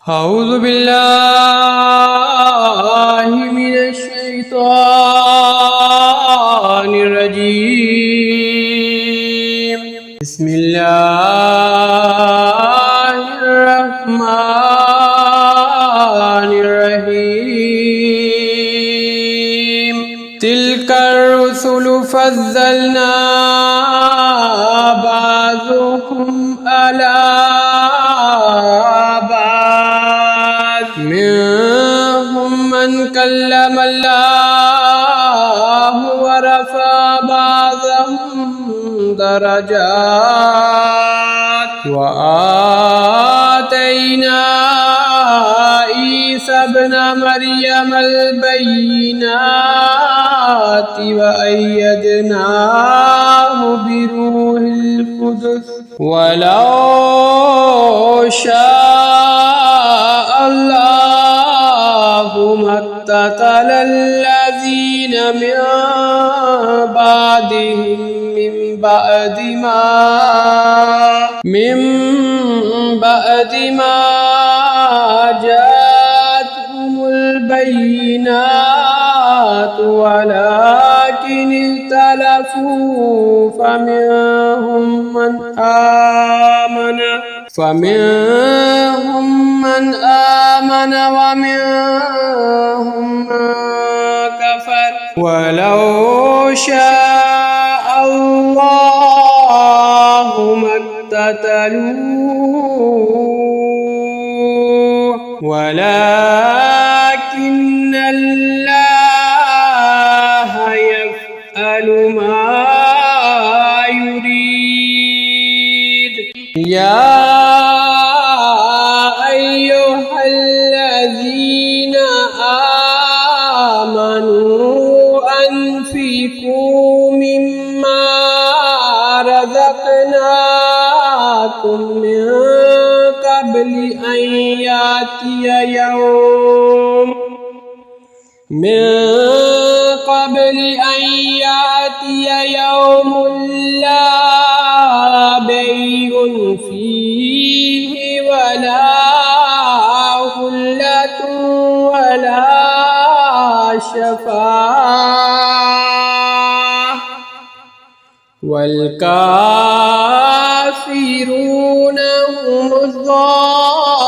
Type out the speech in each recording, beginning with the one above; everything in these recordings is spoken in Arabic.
أعوذ بالله من الشيطان الرجيم. بسم الله الرحمن الرحيم. تلك الرسل فضلنا بعضهم على منهم من كلم الله ورفع بعضهم درجات وآتينا عيسى ابن مريم البينات وأيدناه بروح القدس ولو شاء الله ما اقتتل الذين من بعدهم من بعد ما جاءتهم البينات ولكن اختلفوا فمنهم من آمن ومنهم من كفر ولو شاء الله ما اقتتلوا ولكن الله يفعل ما يريد. يا أيها الذين آمنوا أنفقوا مما رزقناكم من قبل أن يأتي يوم لا بيع فيه ولا خلة ولا شفاعة والكافرون هم الظالمون.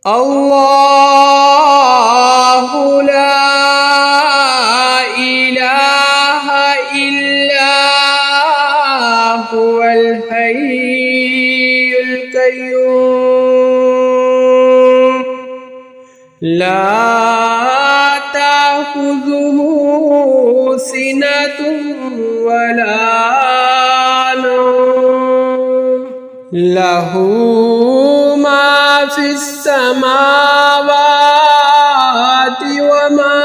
الله لا إله إلا هو الحي القيوم لا تأخذه سنة ولا نوم له ما في السماوات وما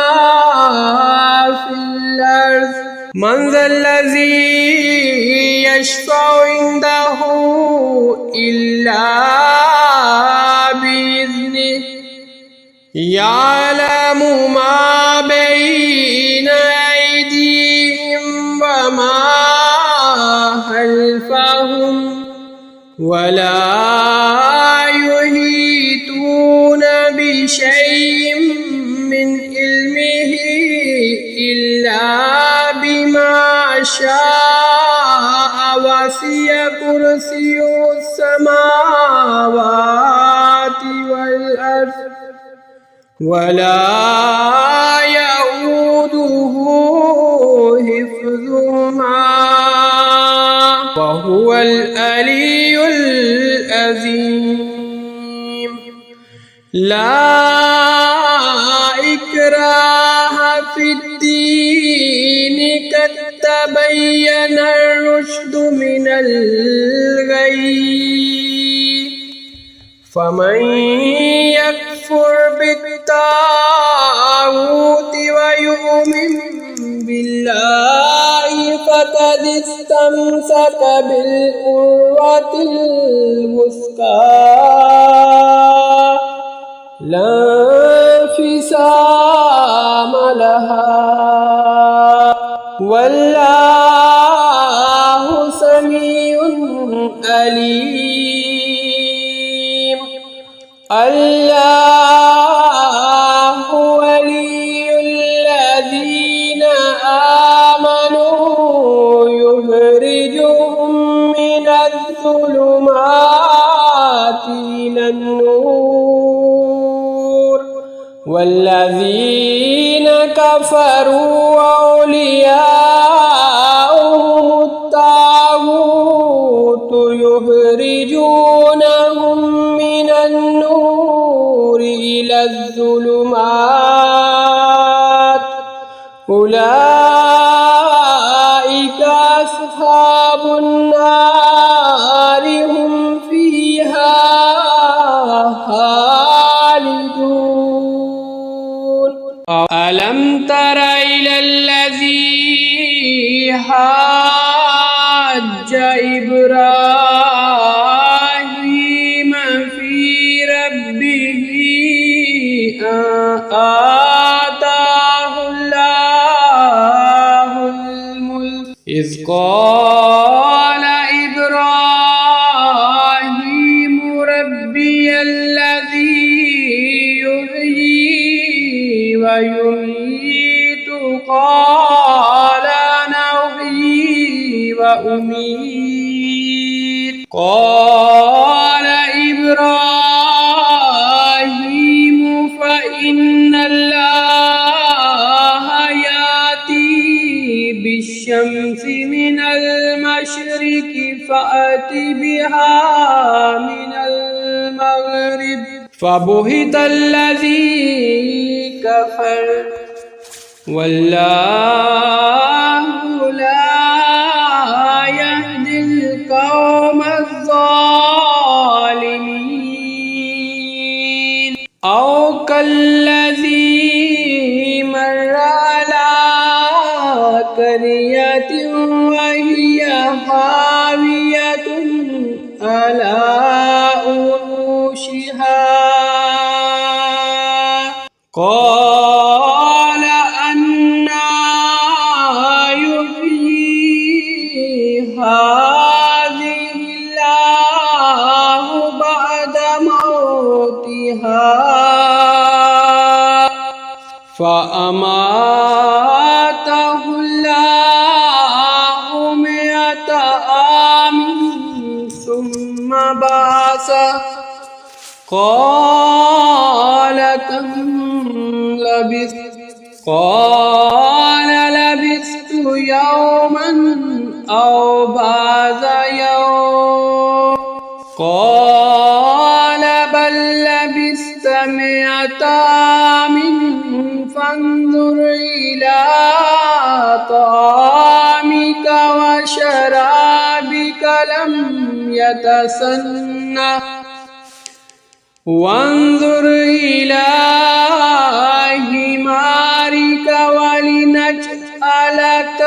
في الأرض. من ذا الذي يشفع عنده إلا بإذنه يعلم ما بين أيديهم وما خلفهم ولا يحيطون بشيء من علمه إلا بما شاء وسع كرسيه السماوات والأرض ولا يؤوده حفظهما وهو العلي العظيم. لا إكراه في الدين قد تبين الرشد من الغي فمن يكفر بالطاغوت ويؤمن بالله فقد استمسك بالعروة الوثقى لا انفصام لها والله سميع أليم الله ولي الذين آمنوا يخرجهم من الظلمات إلى النور والذين كفروا أولياؤهم الطاغوت يخرجونهم من النور إلى الظلمات أولئك أصحاب النار هم فيها خالدون ألم تر إلى الذي حاج إبراهيم في ربه آتاه الله الملك إذ قال إبراهيم ربي الذي يحيي ويميت قال أنا أحيي وأميت قال إبراهيم فإن الله يأتي بالشمس من المشرق فأت بها من المغرب فبهت الذي كفر والله لا يهدي القوم الظالمين أو كالذي مر على قرية وهي خاوية على عروشها قال أنى يحيي هذه الله بعد موتها فأماته الله 100 عام ثم بعثه قال كم لبثت قال لبثت يوما أو بعض يوم قال بل لبثت 100 عام فانظر إلى طعامك وشرابك لم يتسنه وانظر إلى حمارك ولنجعلك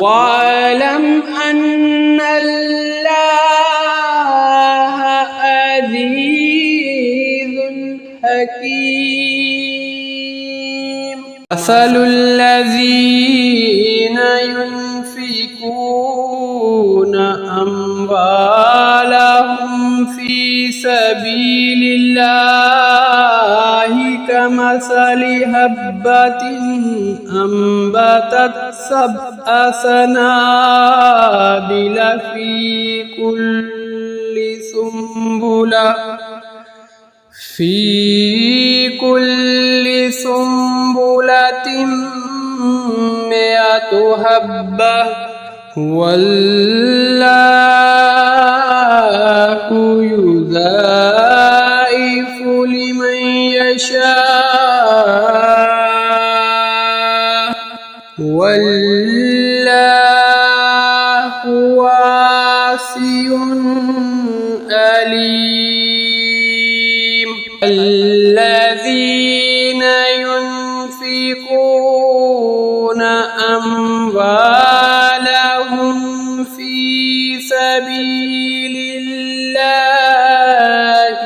واعلم أن الله عزيز حكيم. مثل الذين ينفقون أموالهم في سبيل الله كمثل حبة أنبتت 7 سنابل في كل سنبلة 100 حبة والله يضاعف لمن يشاء والله واسع عليم. الذين ينفقون أموالهم في سبيل الله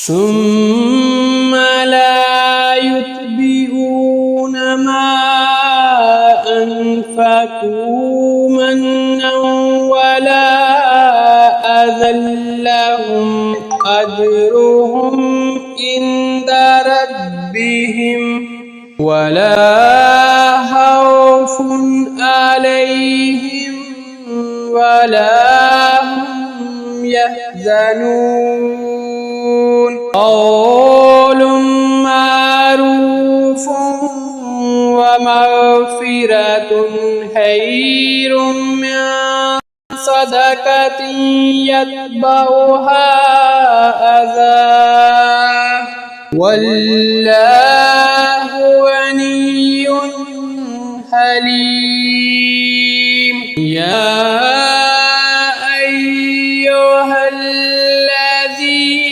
ثم لا يتبعون ما أنفقوا منا ولا أذى لهم أجرهم عند ربهم ولا خوف عليهم ولا هم يحزنون. قول معروف ومغفرة خير من صدقة يتبعها أذى والله غني حليم. يا أيها الذين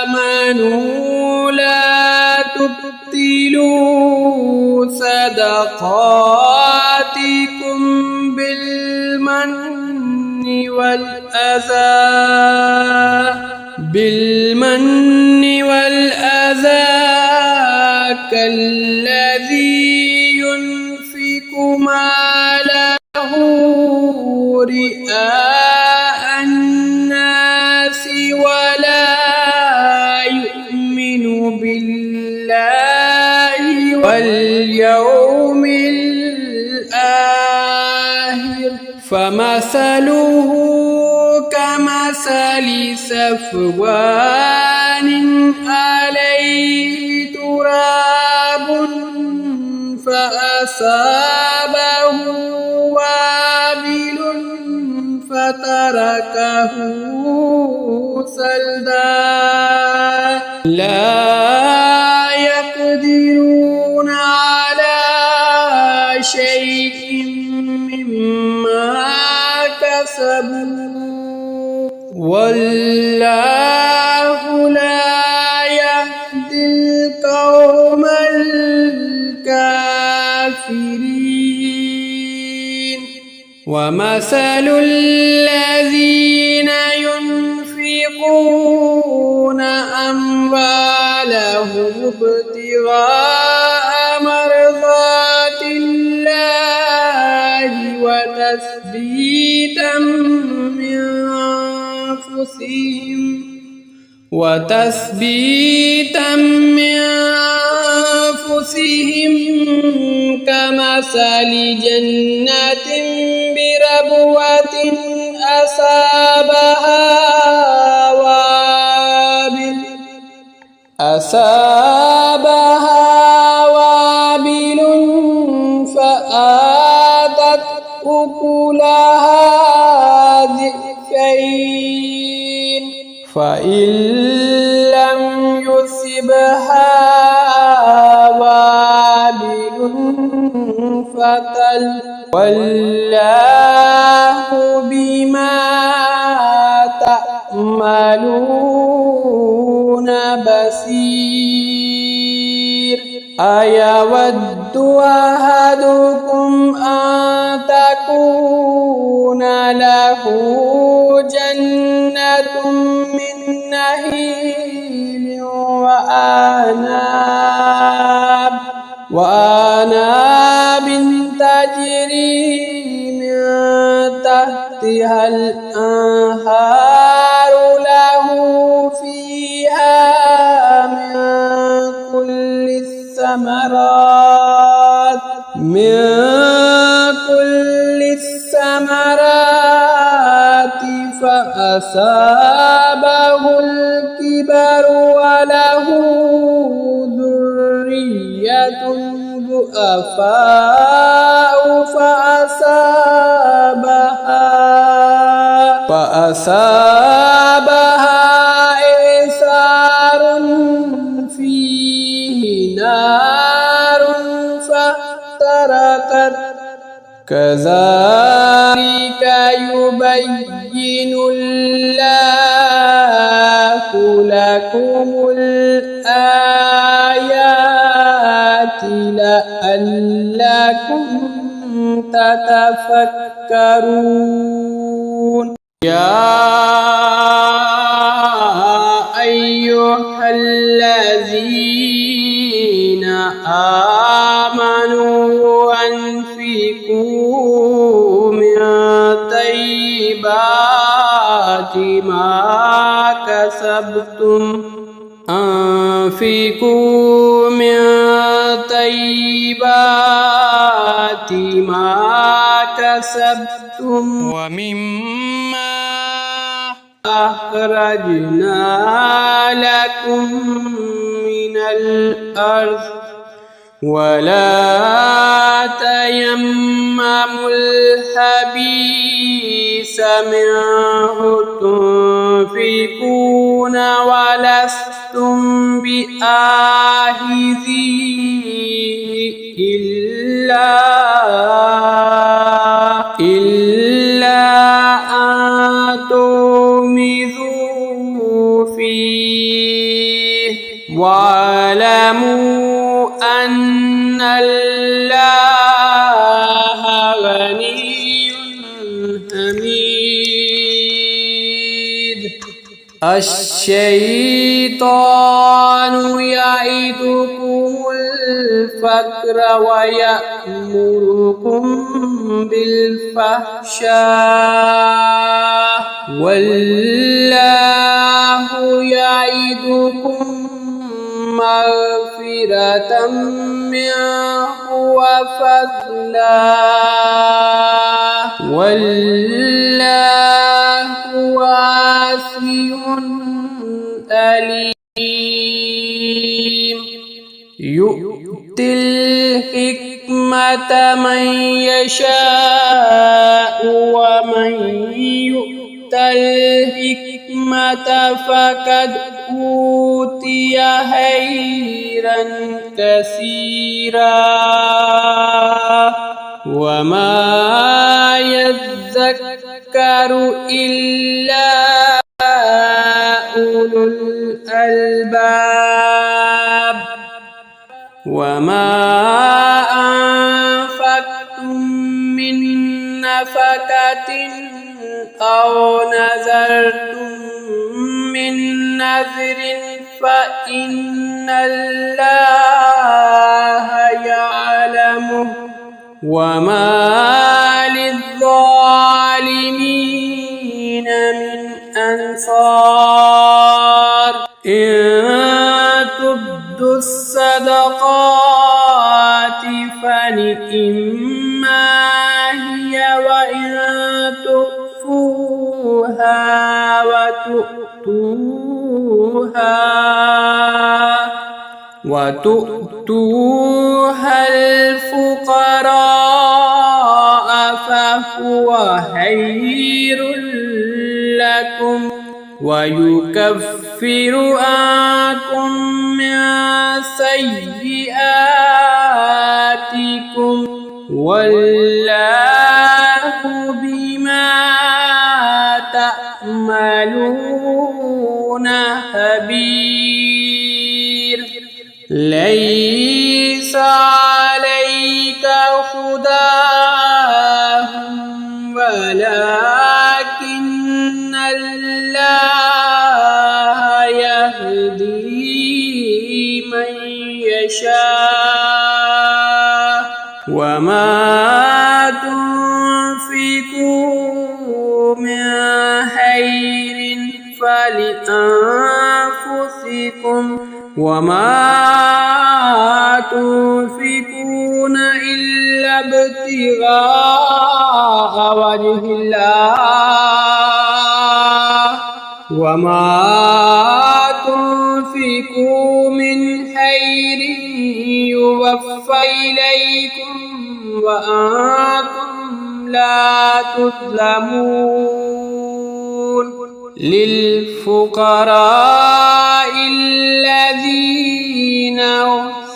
آمنوا لا تبطلوا صدقاتكم بالمن والأذى كالذي ينفق ماله رئاء الناس ولا يؤمن بالله واليوم الآخر فمثله كمثل صفوان عليه تراب فأصابه وابل فتركه صلدا لا يقدرون على شيء مما كسبوا والله لا يهدي القوم الكافرين. ومثل الذين ينفقون أموالهم ابتغاء مرضات الله وتثبيتا من أنفسهم كمثل جنة بربوة أصابها وابل فآتت أكلها ضعفين فإن لم يصبها وابل فتل والله بما تعملون بصير. بصير أيود أحدكم أن تكون له جنة من نخيل وأعناب تجري من تحتها الأنهار له فيها من كل الثمرات فأصابه الكبر وله ذرية ضعفاء فأصابها إعصار فيه نار فاحترقت كذلك يبين الله لكم الآيات لعلكم تتفكرون يا أيها الذين آمنوا أنفقوا من طيبات ما كسبتم ومما أخرجنا لكم من الأرض ولا تيمموا الخبيث منه تنفقون ولستم بآخذيه إلا أن تغمضوا فيه واعلموا أن الله غني حميد الشيطان يعدكم الفقر ويأمركم بالفحشاء والله يعدكم مغفرة منه وفضلا والله واسع عليم يؤتي الحكمة من يشاء ومن يؤت الحكمة فقد أوتي خيرا كثيرا وما يذكر إلا أولو الألباب وما أنفقتم من نفقة أو نذرتم من نذر فإن الله يعلمه وما للظالمين من أنصار إن تبدوا الصدقات فنعما هي وإن تخفوها وتؤتوها الفقراء فهو خير لكم ويكفر عنكم من سيئاتكم والله بما تعملون خبير ليس عليك هداهم ولكن الله يهدي من يشاء وما تنفقوا من خير فلأنفسكم وما تنفقون إلا ابتغاء وجه الله وما تنفقوا من خير يوفى إليكم وأنتم لا تظلمون للفقراء الذين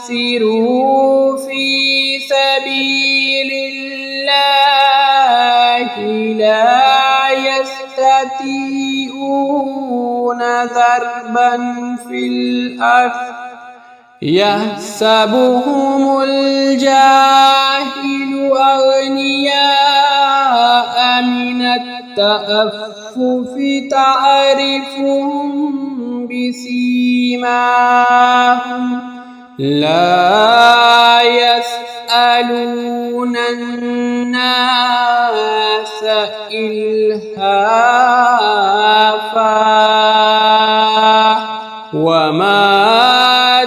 أحصروا في سبيل الله لا يستطيعون ضربا في الأرض يحسبهم الجاهل أغنياء من التأفف تعرفهم بسيماهم لا يسألون الناس إلحافا وما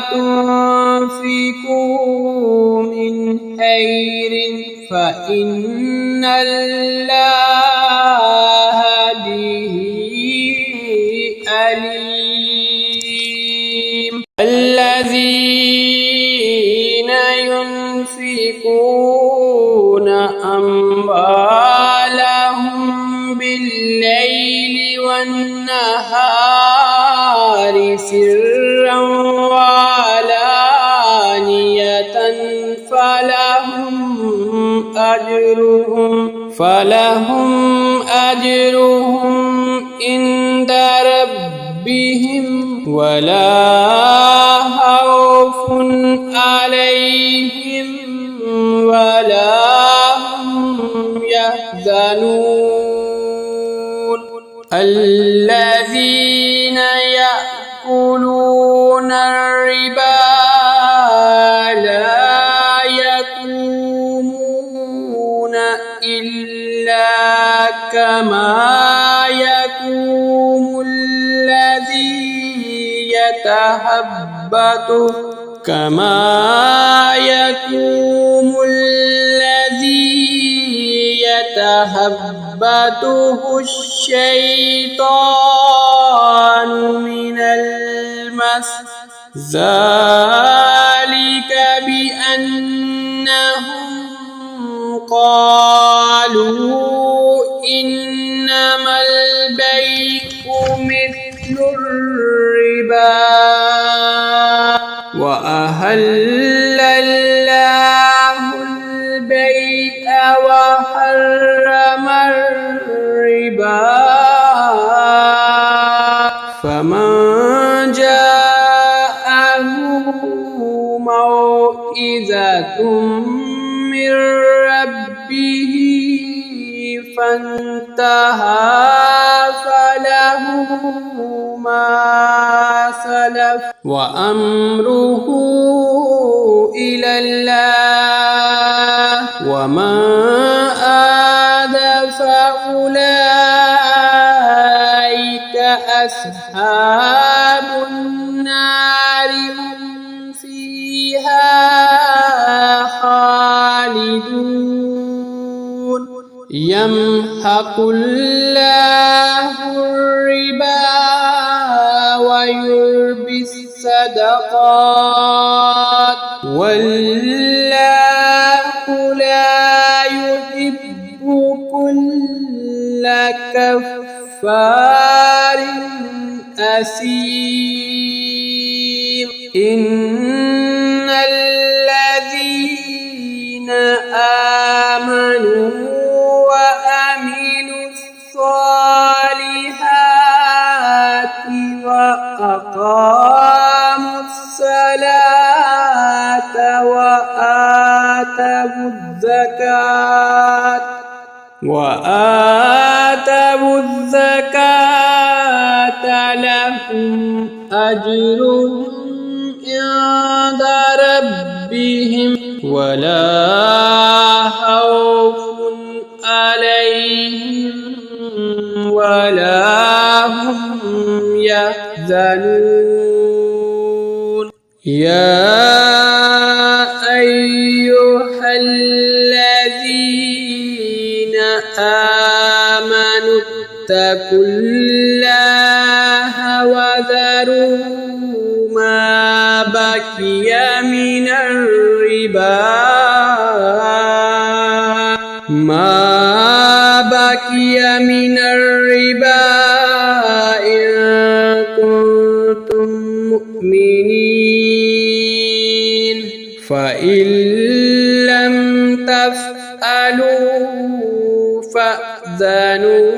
تنفقوا من خير فإن الله به عليم الذين ينفقون أموالهم بالليل والنهار سرا وعلانية فلهم أجرهم عند ربهم ولا خوف عليهم ولا هم يحزنون الذين يأكلون الربا لا يقومون إلا كما يقوم الذي يتهبطه الشيطان من المس ذلك بأنهم قالوا إنما البيع مثل الربا وأحل الله البيع وحرم الربا فمن جاءه موعظة من ربه فانتهى فله ما سلف وأمره إلى الله ومن عاد فأولئك أصحاب النار هم فيها خالدون يمحق الله الربا ويربي الصدقات والله لا يحب كل كفار أثيم إن الذين آمنوا وعملوا الصالحات وأقاموا الصلاة وآتوا الزكاة لهم أجرهم عند ربهم ولا خوف عليهم ولا هم يحزنون يا أيها الذين آمنوا اتقوا الله وذروا ما بقي من الربا إن كنتم مؤمنين فإن لم تفعلوا فأذنوا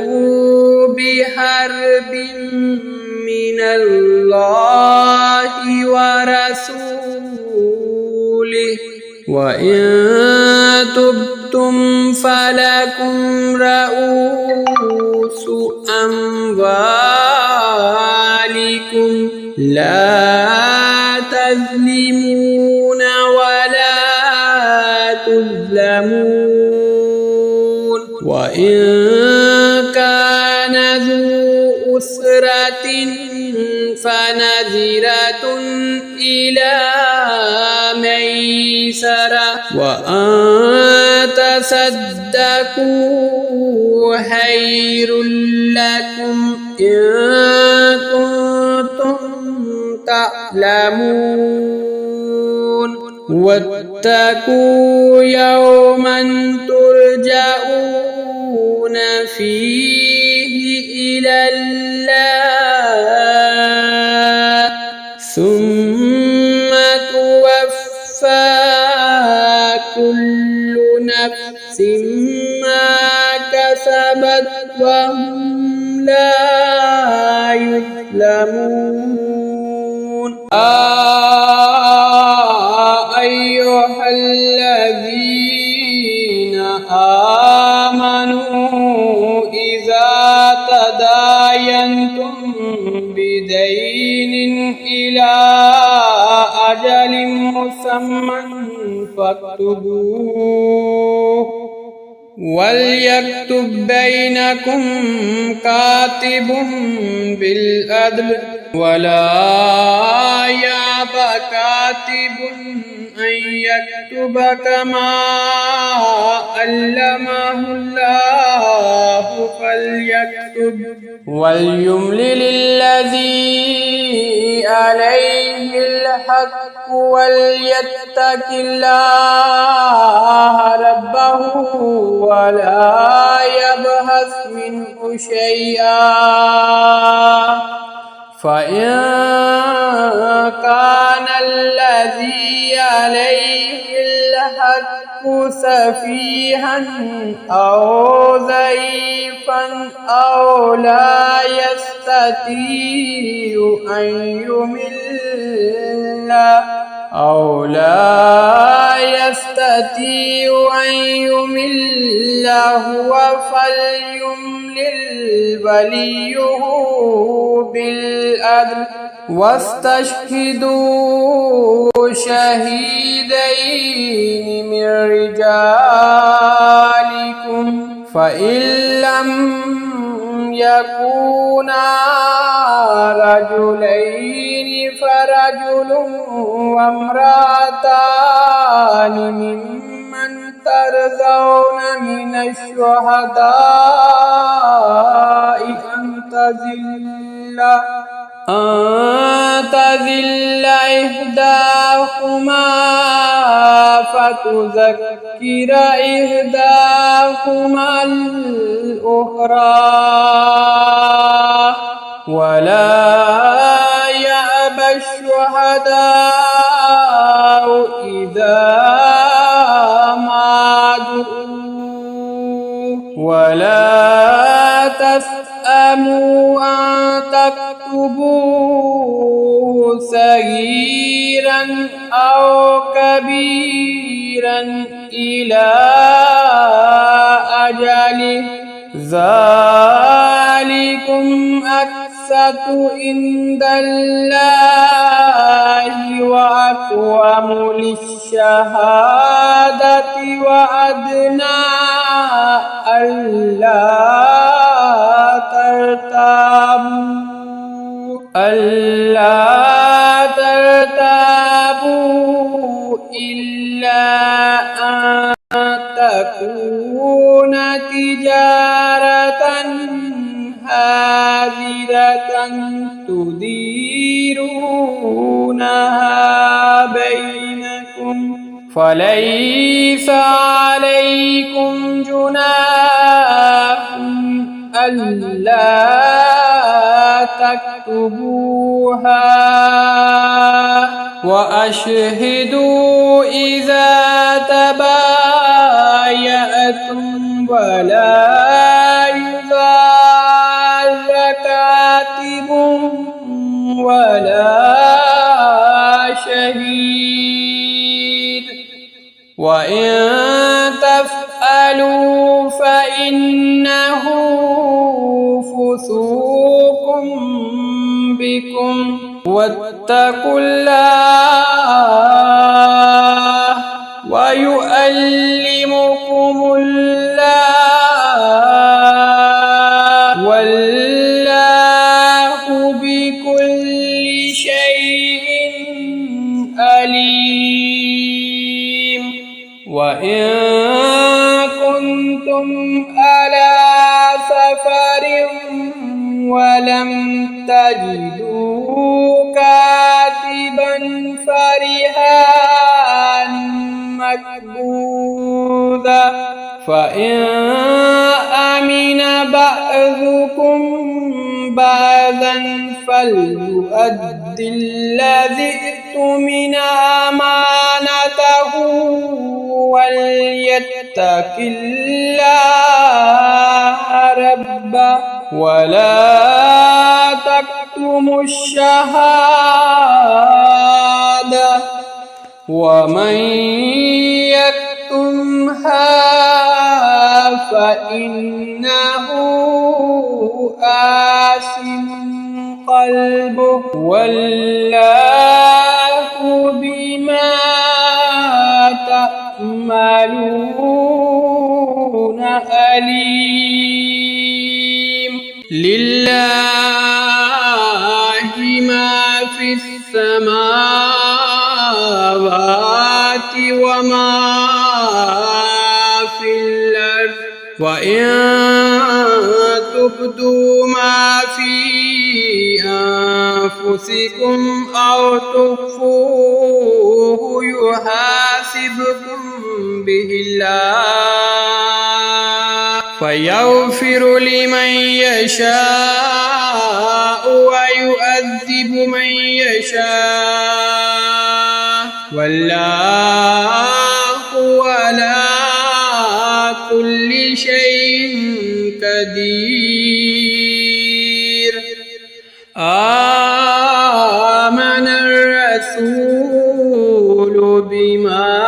بحرب من الله ورسوله وإن تبتم فلكم رؤوس أموالكم لا تظلمون ولا تظلمون وإن كان ذو أسرة فنذرة إلى ميسرة وأن تصدقوا خير لكم إن كنتم تعلمون واتقوا يوما ترجعون فيه إلى الله ثم توفى كل نفس ما كسبت وهم لا يظلمون أيها الذين آمنوا إذا تداينتم بدين إلى أجل مسمى فاكتبوه وليكتب بينكم كاتب بالعدل ولا يأب كاتب أن يكتب كما علمه الله فليكتب وليملل الذي عليه الحق وليتق الله ربه ولا يبخس منه شيئا فإن كان الذي عليه الحق سفيها أو ضعيفا أو لا يستطيع أن يمل هو فليملل وليه بالعدل واستشهدوا شهيدين من رجالكم فإن لم يكونا رجلين فرجل وامرأتان ممن ترضون من الشهداء أن تذل إحداهما فتذكر إحداهما الأخرى ولا يأبى الشهداء إذا ما دعوا ولا تسأموا أن تكتبوه صغيرا أو كبيرا إلى أجله ذلكم أقسط عند الله وأقوم للشهادة وأدنى ألا ترتابوا إلا أن تكون تجارة حاضرة تديرونها بينكم فليس عليكم جناح ألا تكتبوها وأشهدوا إذا تبايعتم ولا يضار كاتب ولا شهيد وإن تفعلوا فإنه فسوق بكم واتقوا الله ويعلمكم الله والله بكل شيء عليم وإن كنتم على سفر ولم تجدوا كاتبا فرهان مقبوضا فإن أمن بعضكم بعضا فليؤد الذي اؤتمن أمانته وليتق الله ربه ولا تكتموا الشهادة ومن يكتمها فإنه آثم قلبه والله بما تعملون عليم لله ما في السماوات وما في الأرض وإن تبدوا ما في أنفسكم أو تخفوه يحاسبكم به الله فيغفر لمن يشاء ويعذب من يشاء والله على كل شيء قدير آمن الرسول بما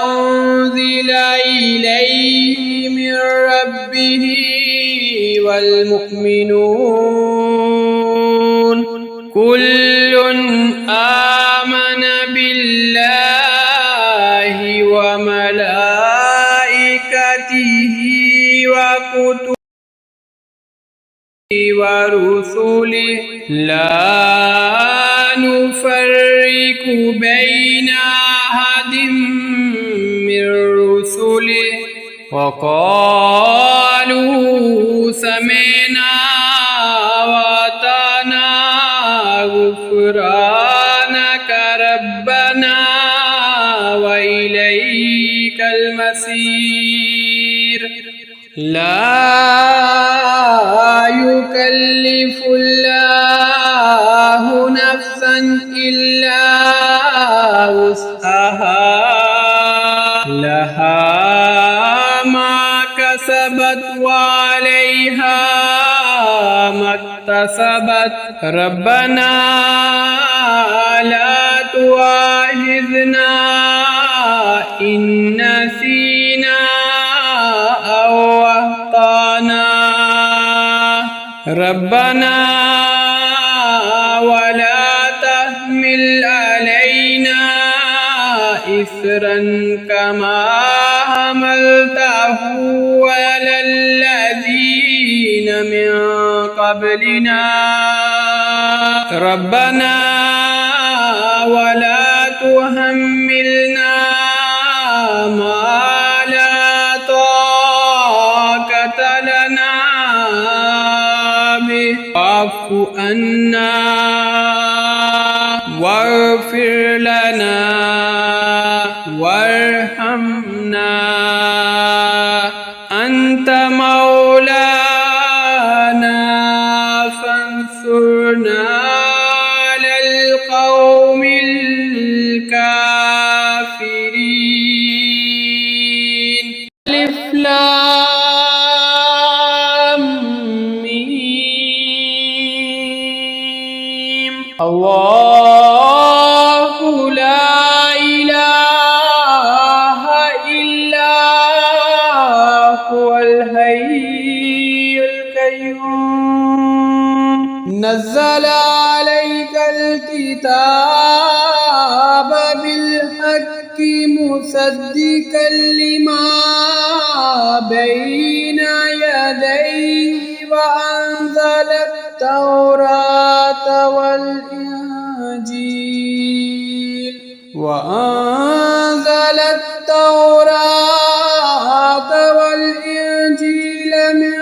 أنزل إليه من ربه والمؤمنون كل آمن بالله وملائكته وكتبه ورسله لا نفرق بين أحد من رسله وقالوا سمعنا وأطعنا غفرانك ربنا وإليك المصير لا يكلف الله نفسا إلا وسعها لها ما كسبت وعليها ما اكتسبت ربنا لا تؤاخذنا إن نسينا أو أخطأنا ربنا ولا تحمل علينا إصرا كما حملته على الذين من قبلنا ربنا ولا تحملنا ما لا طاقة لنا به واعف عنا واغفر لنا وارحمنا أنت مولانا فانصرنا على القوم الكافرين ألف لام ميم الله لا إله إلا هو الحي القيوم نزل عليك الكتاب بالحق مصدقا لما بين يديه وأنزل التوراة والإنجيل من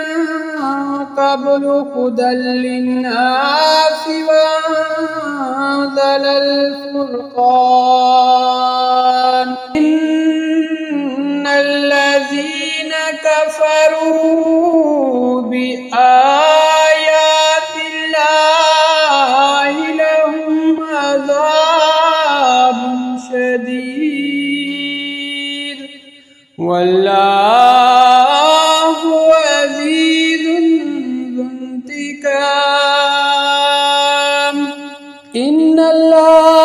قبل هدى للناس وأنزل الفرقان إن الذين كفروا بآيات الله لهم عذاب شديد والله عزيز ذو انتقام إن الله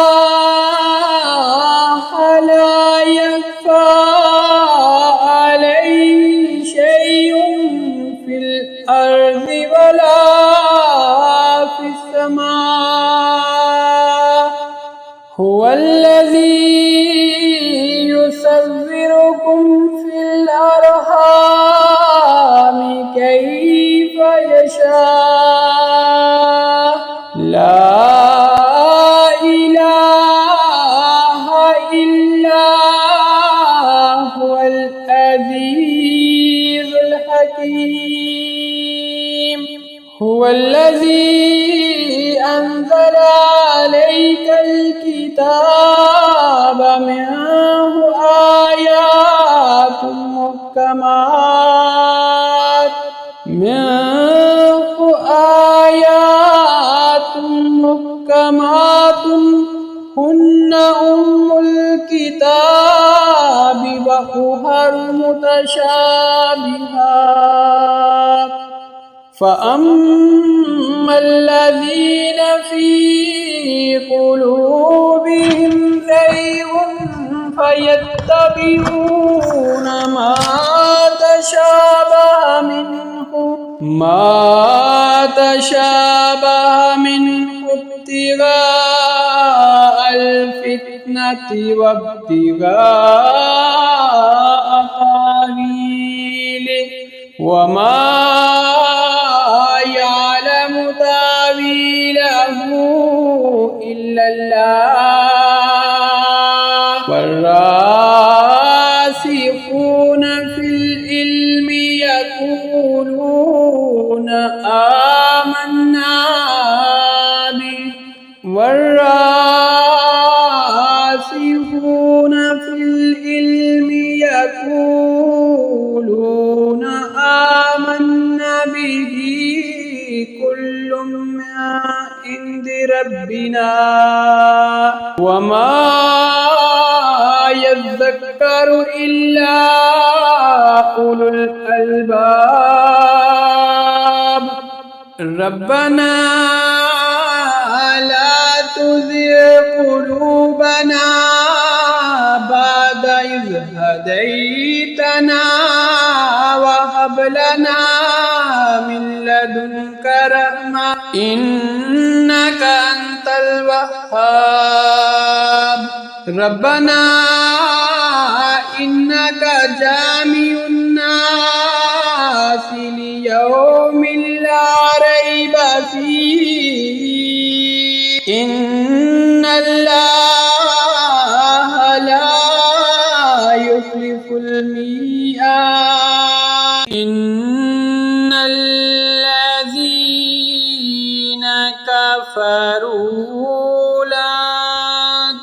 لا يخفى عليه شيء في الأرض ولا في السماء هو الذي يصوركم في الأرحام كيف يشاء لا إله إلا هو العزيز الحكيم هو الذي أنزل عليك الكتاب منه آيات محكمات هن أم الكتاب وأخر متشابهات فأما الذين في قلوبهم زيغ فيتبعون ما تشابه منه ابتغاء الفتنة وابتغاء تأويله وما يعلم تأويله إلا الله والراسخون في العلم يقولون آمنا به والراسخون في العلم يقولون آمنا به كل من عند ربنا وما يذكر إلا أولو الألباب ربنا لا تزغ قلوبنا بعد إذ هديتنا وهب لنا من لدنك رحمة إنك أنت الوهاب ربنا إنك جامع الناس ليوم لا ريب فيه إن الله لا يخلف الميعاد إن الذين كفروا لا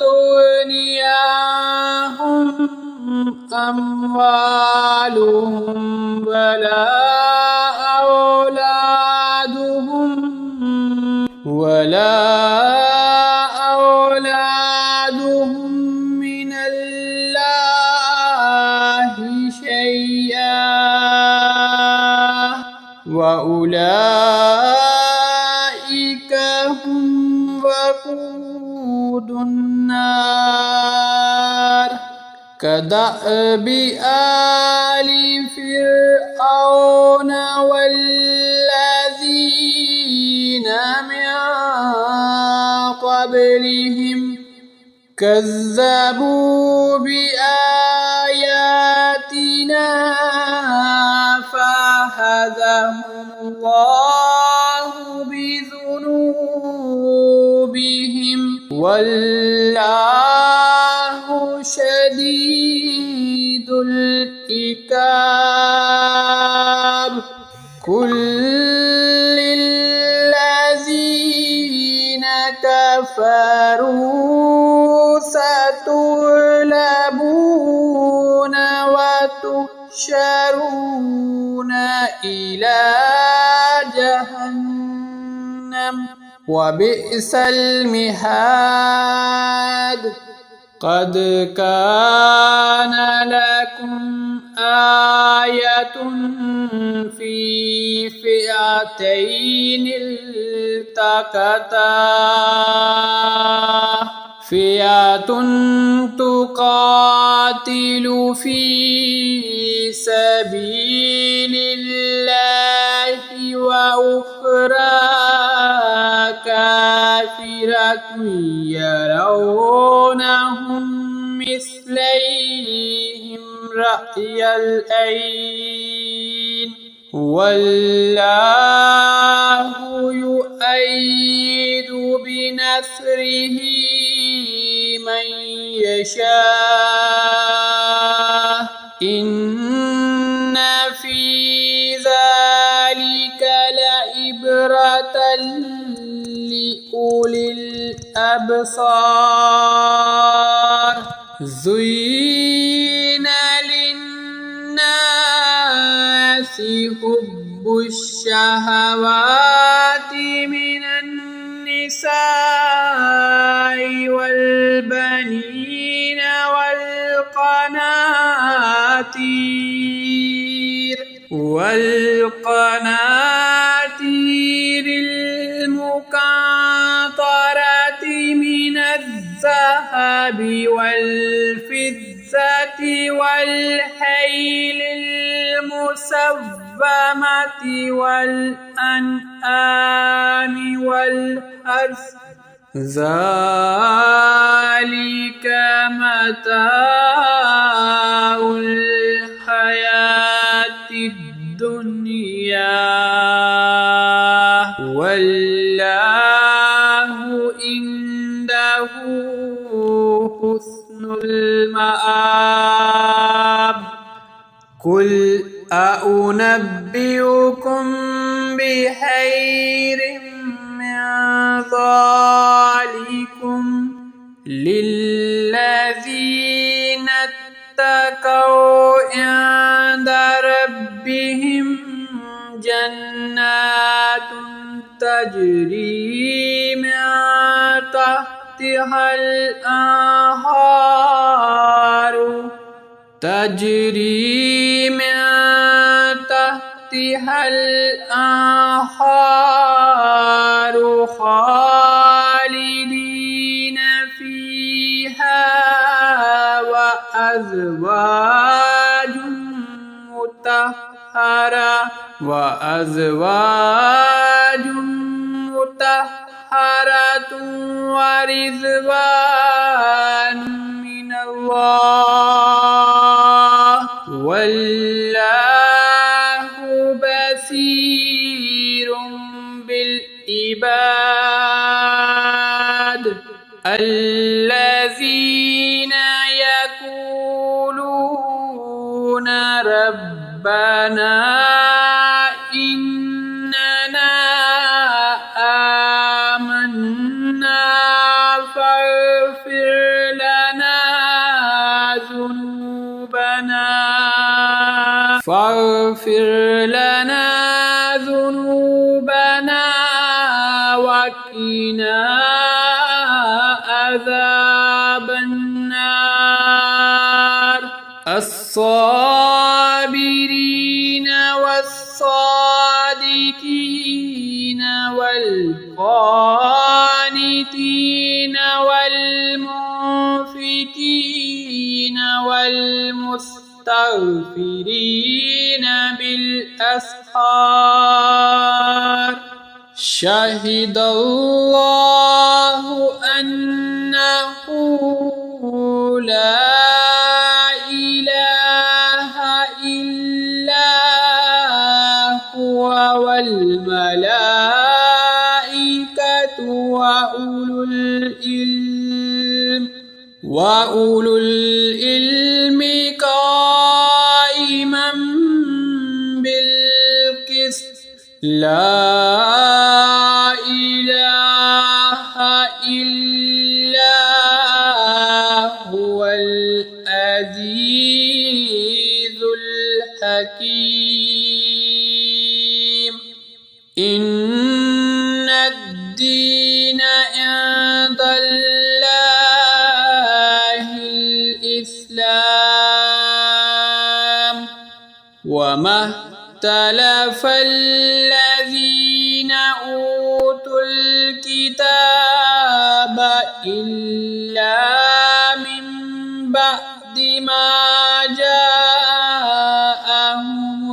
تغني عنهم أموالهم ولا أولادهم من الله شيئا وأولئك هم وقود النار كدأب آل فرعون والذين من قبلهم كذبوا بآياتنا فأخذهم الله بذنوبهم والله شديد العقاب كل الذين كفروا ستغلبون وتحشرون إلى جهنم وبئس المهاد قد كان لكم آية في فئتين التقتا فئة تقاتل في سبيل الله وأخرى كافرة يرونهم مثليهم رأي العين والله يؤيد بنصره من يشاء إن في ذلك لعبرة لأولي الأبصار زين للناس حب الشهوات من النساء والبنين والقناطير المقنطرة من الذهب والفضة والخيل المسومة والأنعام والحرث ذلك متاع الحياة الدنيا والله عنده حسن المآب قل أنبئكم بخير من ذلكم للذين اتقوا عند ربهم جنات تجري من تحتها الأنهار خالدين فيها وأزواج مطهرة ورضوان من الله والله بصير بالعباد الذين يقولون ربنا إننا آمنا فاغفر لنا ذنوبنا وقنا عذاب النار الصابرين والصادقين والقانتين والمنفقين والمستغفرين بالأسحار شهد الله أنه لا إله إلا هو والملائكة وأولو العلم قائما بالقسط لا إله إلا هو العزيز الحكيم إن الدين عند الله الإسلام وما اختلف الذين أوتوا الكتاب إلا من بعد ما جاءهم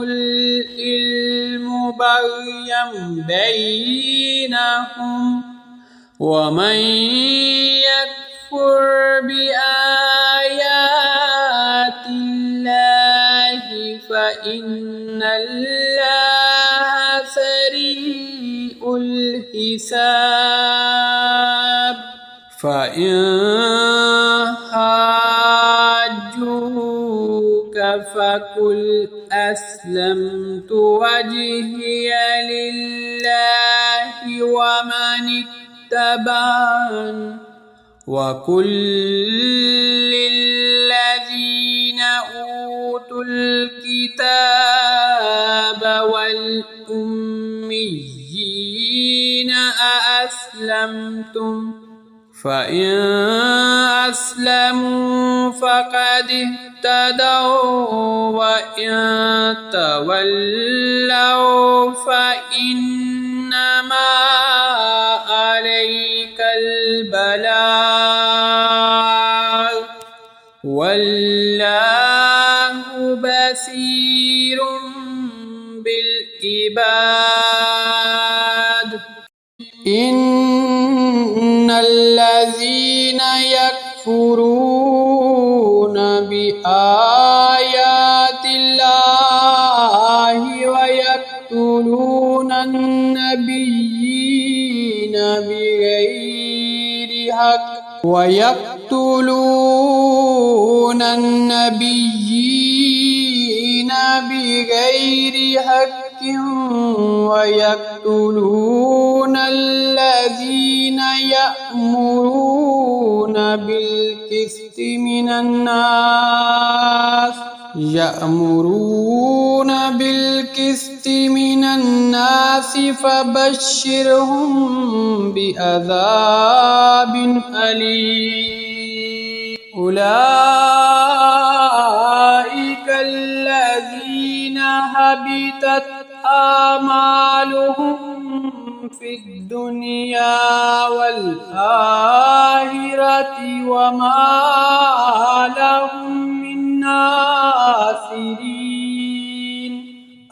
العلم بغيا بينهم ومن يكفر بآيات الله فإن الله سريع الحساب فإن حاجوك فقل أسلمت وجهي لله ومن اتبعن وقل للذين أوتوا الكتاب والأميين أأسلمتم فإن أسلموا فقد اهتدوا وإن تولوا فإنما عليك البلاغ والله بصير بالعباد إن الذين يكفرون بآيات الله ويقتلون النبيين بغير حق ويقتلون الذين يأمرون بالقسط من الناس فبشرهم بعذاب أليم أولئك الذين حبطت أعمالهم في الدنيا الدنيا والآخرة وما لهم من ناصرين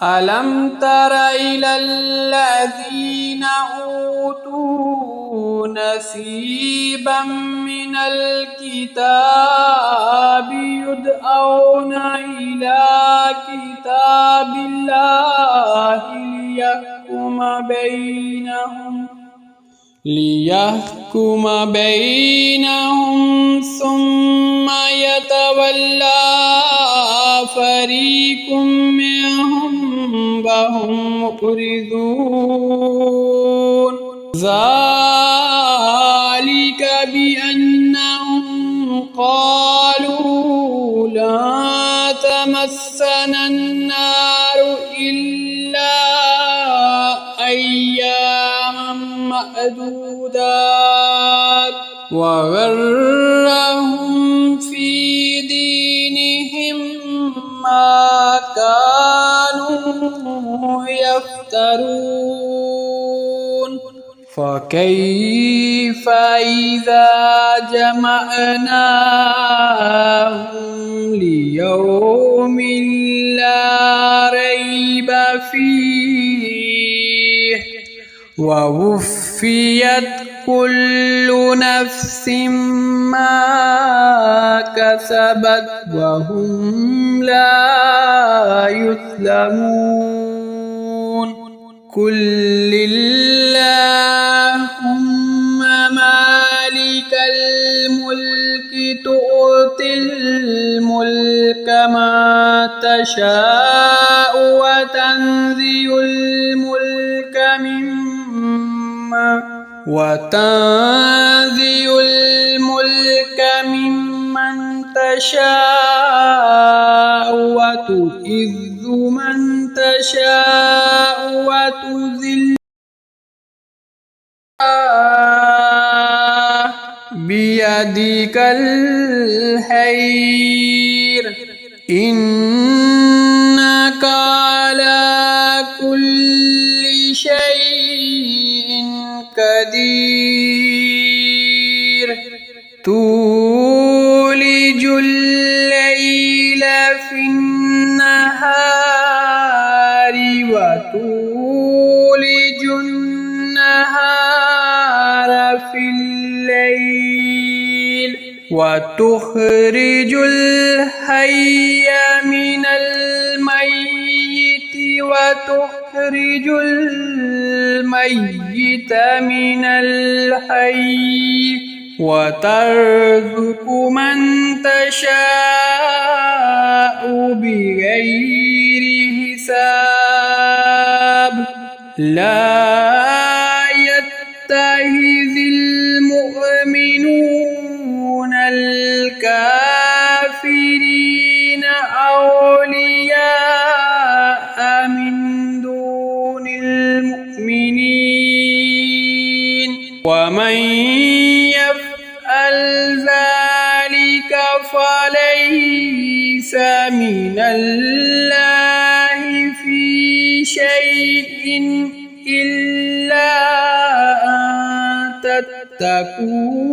ألم تر إلى الذين أوتوا نصيبا من الكتاب يدعون إلى كتاب الله ليحكم بينهم ثم يتولى فريق منهم وهم معرضون ذلك بأنهم قالوا لا تمسنا النار إلا أياما معدودات وغرهم في دينهم ما كانوا يفترون فكيف إذا جمعناهم ليوم لا ريب فيه ووفيت كل نفس ما كسبت وهم لا يظلمون قل اللهم مالك الملك تؤتي الملك من تشاء وتنزع الملك ممن تشاء وتعز من تشاء وتذل بيدك الخير إنك على كل شيء قدير تولج الليل في النهار وتولج النهار في الليل وتخرج الحي من الميت وتخرج الميت من الحي وترزق من تشاء بغير حساب لا يتخذ المؤمنون الكافرين أولياء من دون المؤمنين ومن يفعل ذلك فليس من الله في شيء إلا أن تتقوا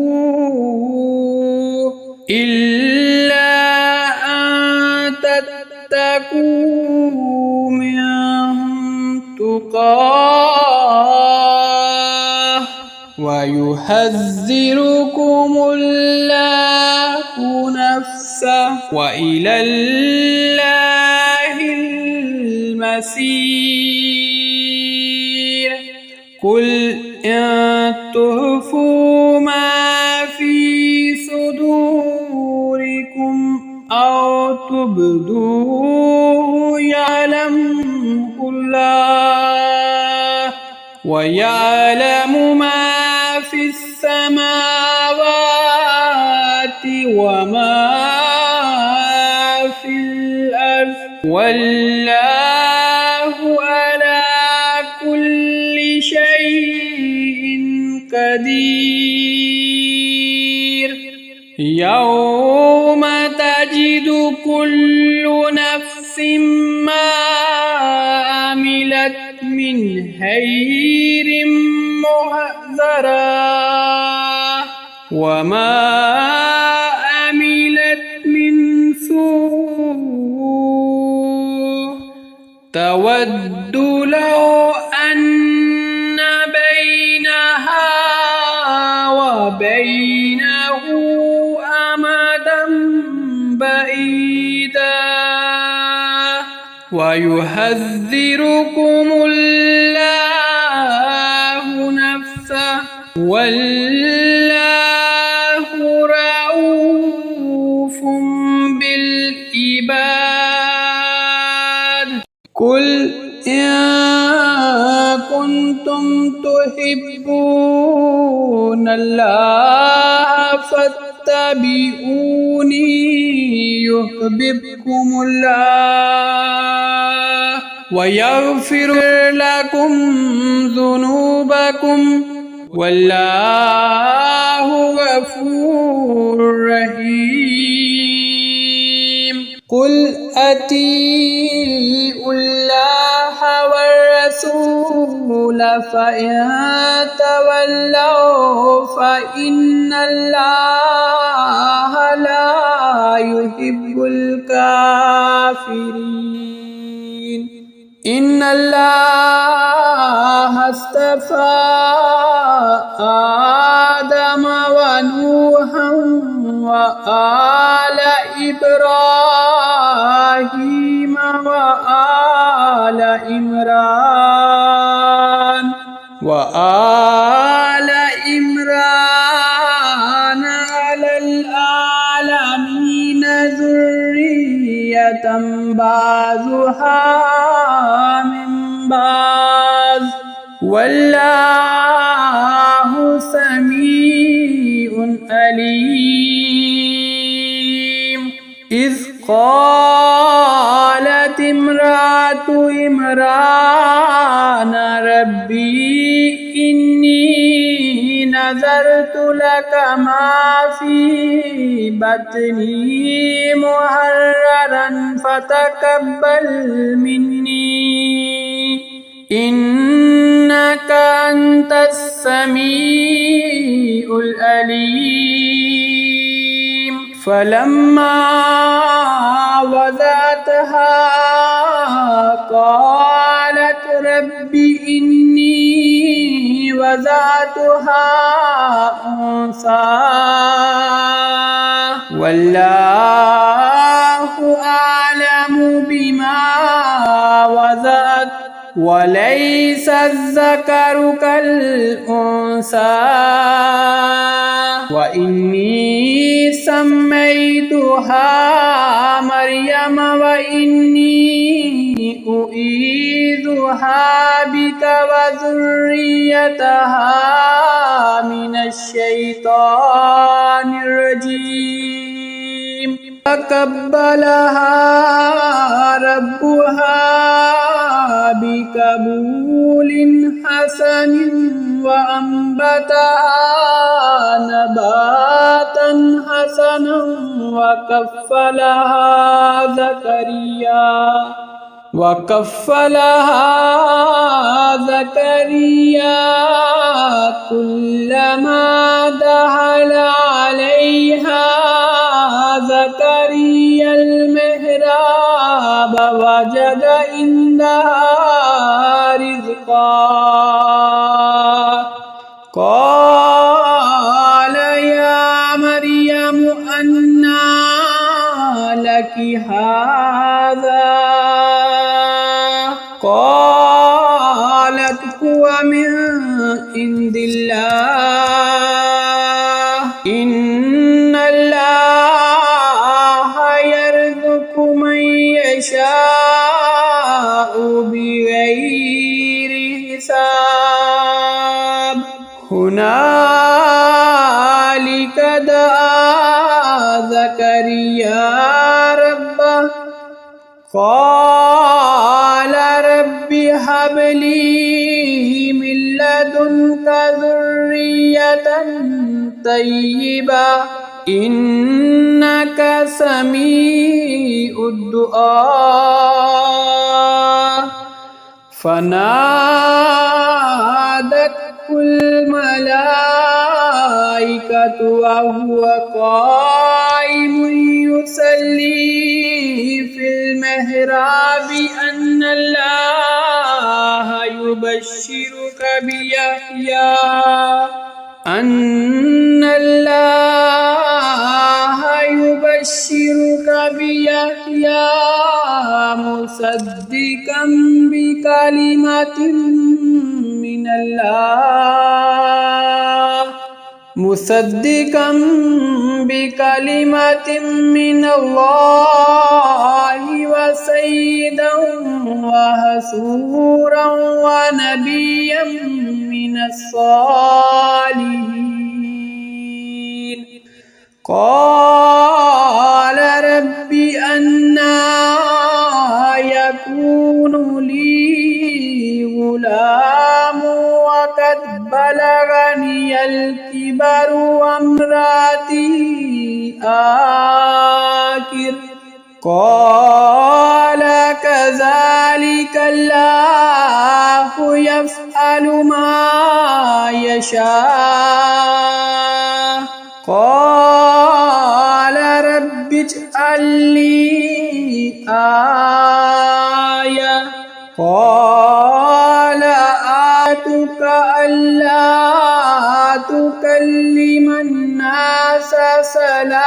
منهم تقاه ويحذركم الله نفسه وإلى الله المصير قل إن تخفوا ما في صدوركم أو تبدوه يعلمه الله ويعلم ما في السماوات وما في الأرض والله على كل شيء قدير يوم تجد كل نفس ما عملت من خير محضرا تود لو أن بينها وبينه أمدا بعيدا ويحذركم الله نفسه والله رؤوف بالعباد قل إن كنتم تحبون الله فاتبعوني يحببكم الله ويغفر لكم ذنوبكم والله غفور رحيم قل أطيعوا الله والرسول فإن تولوا فإن الله لا يحب الكافرين إن الله اصطفى آدم ونوحا وآل إبراهيم وآل عمران على العالمين ذرية بعضها من بعض والله سميع عليم إذ قالت امرأة عمران ربي إني نذرت لك ما في بطني محررا فتقبل مني إنك أنت السميع العليم فلما وضعتها قالت رب إني وضعتها أنثى والله أعلم بما وضعت وليس الذكر كالأنثى وإني سميتها مريم وإني أعيذها بك وذريتها من الشيطان الرجيم فقبلها ربها بقبول حسن وأنبتها نباتا حسنا وكفلها زكريا كلما دخل عليها زكريا المحراب وجد عندها رزقا قال يا مريم أنى لك هذا قالت هو من عند الله إن الله يرزق من يشاء بغير حساب هنالك دعا زكريا ربه قال رب هب لي من لدنك ذرية طيبة إنك سميع الدعاء فنادته الملائكة وهو قائم يصلي في المهراب المحراب أن الله يبشرك بيحيى مصدقا بكلمة من الله وسيدا وحسورا ونبيا من الصالحين قال رب أنى يكون لي غلام وقد بلغني الكبر وامرأتي آكر قال كذلك الله يفعل ما يشاء قال رب اجعل لي آية قال آتك ألا تكلم الناس 3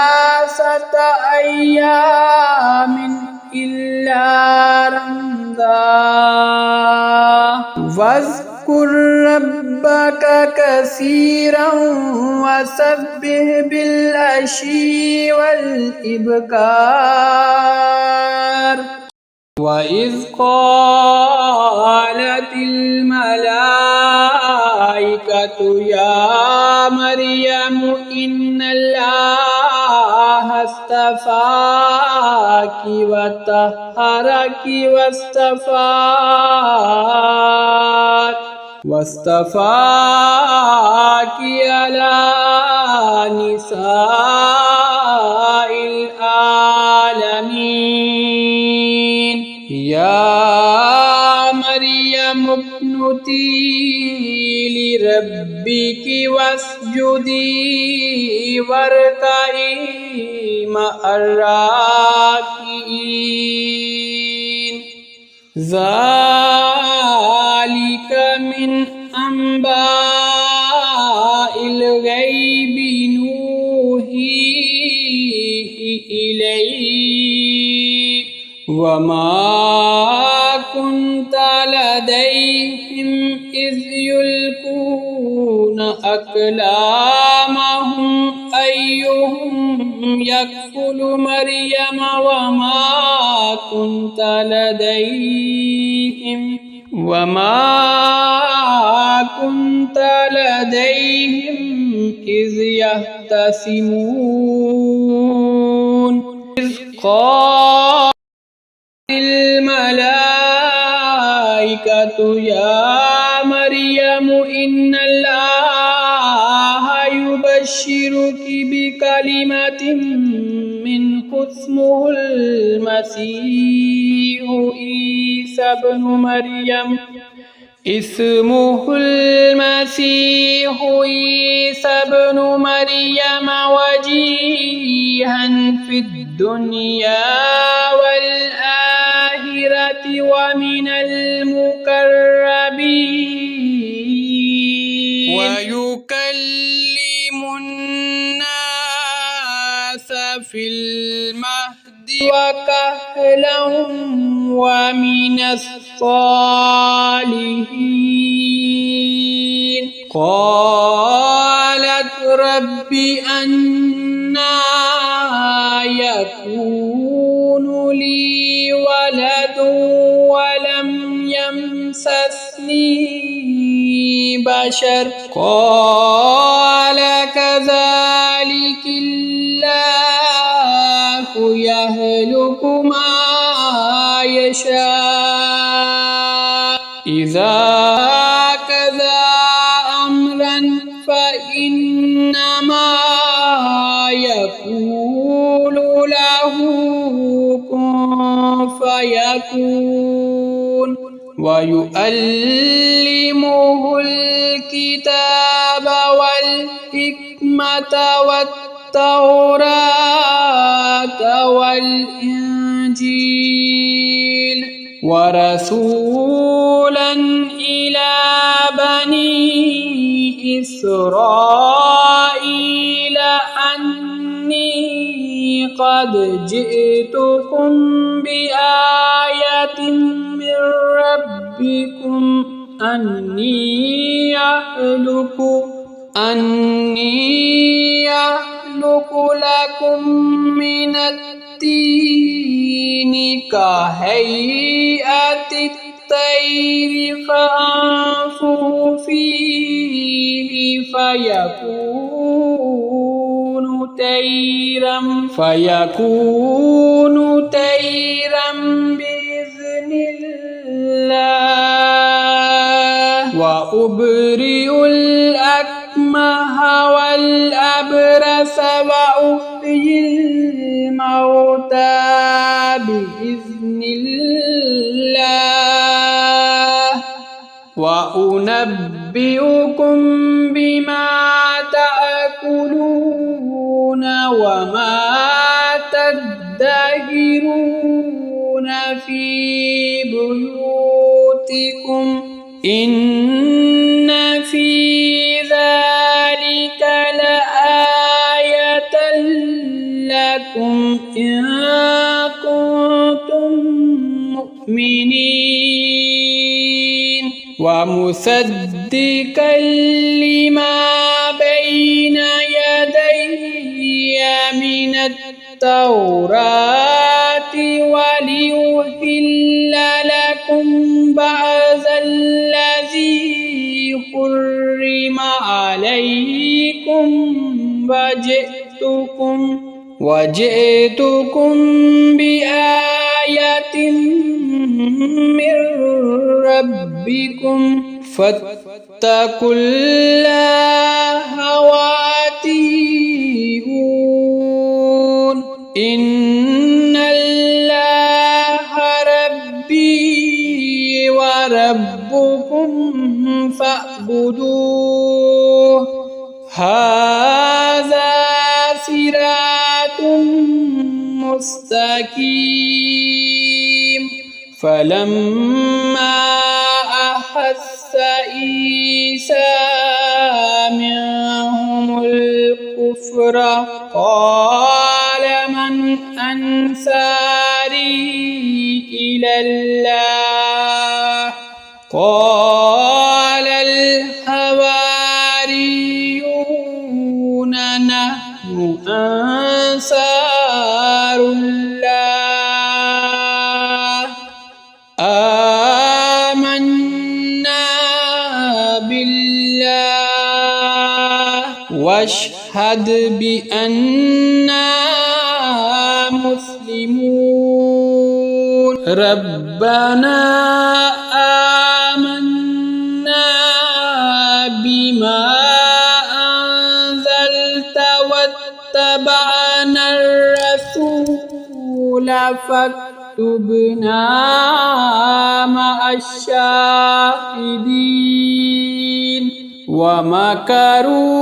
أيام إلا رمزا واذكر ربك كثيرا وسبح بالعشي والإبكار وإذ قالت الملائكة يا مريم إن الله اصطفاك وطهرك واصطفاك على نساء العالمين يا مريم اقنتي لربك واسجدي واركعي مع الراكعين ذلك من أنباء الغيب نوحيه إليك وما كنت لديهم إذ يلقون أقلامهم أيهم يكفل مريم وما كنت لديهم إذ يختصمون إذ قال الملائكة يا مريم إن الله يبشرك بكلمة منه اسمه المسيح عيسى بن مريم وجيها في الدنيا والآخرة ومن المقربين ويكلم الناس في المهد وكهلا ومن الصالحين قالت رب أنى يكون لي ولد ولم يمسسني بشر قال كذلك الله يخلق ما يشاء إذا قضى أمرا فإنما يقول له كن فيكون ويعلمه الكتاب والحكمة والتوراة والإنجيل ورسولا إلى بني إسرائيل أني قد جئتكم بآية من ربكم أني يخلق لكم من الطين كهيئة الطير فأنفخ فيه فيكون طيرا بإذن الله وأبرئ الأكمه والأبرص وأحيي الموتى بإذن الله وأنبئكم بما تأكلون وما تدخرون في بيوتكم إن في ذلك لآية لكم إن كنتم مؤمنين ومصدقا لما بين يدي من التوراة وليحل لكم بعض الذي حرم عليكم وجئتكم بآية من ربكم فاتقوا الله وأطيعون إن الله ربي وربكم فاعبدوه هذا صراط مستقيم فلما أحس عيسى منهم الكفر قال من أنصاري إلى الله قال الحواريون نحن أنصار الله آمنا بالله واشهد بأننا مسلمون ربنا آمنا بما أنزلت واتبعنا الرسول فاكتبنا مع الشاهدين ومكروا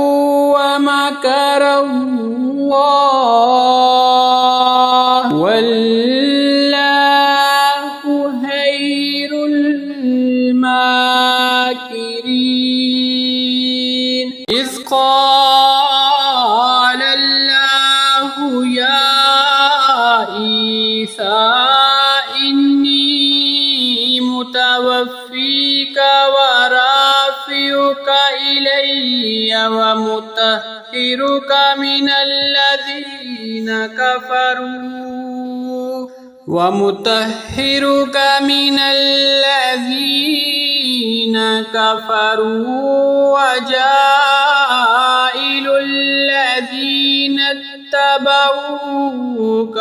ومكر الله والله خير الماكرين إذ قال الله يا عيسى إني متوفيك ورافعك إلي ومطهرك من الذين كفروا وجائل الذين اتبعوك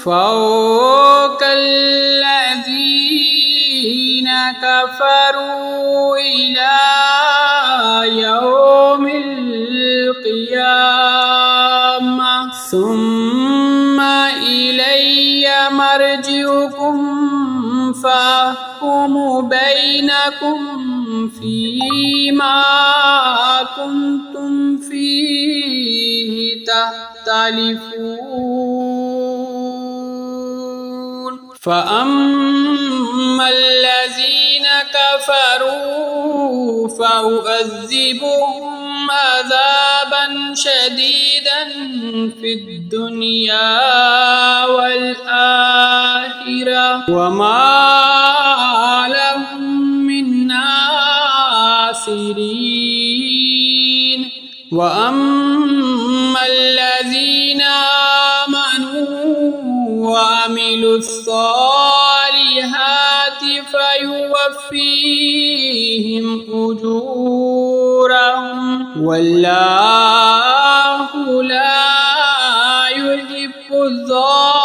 فوق الذين كفروا إلى يوم القيامة ثم إلي مرجعكم فأحكم بينكم فيما كنتم فيه تختلفون فأما الذين كفروا فأعذبهم عذابا شديدا في الدنيا والآخرة وما لهم من ناصرين وأما الذين آمنوا وعملوا الصالحات فيوفيهم أجورهم والله لا يحب الظالمين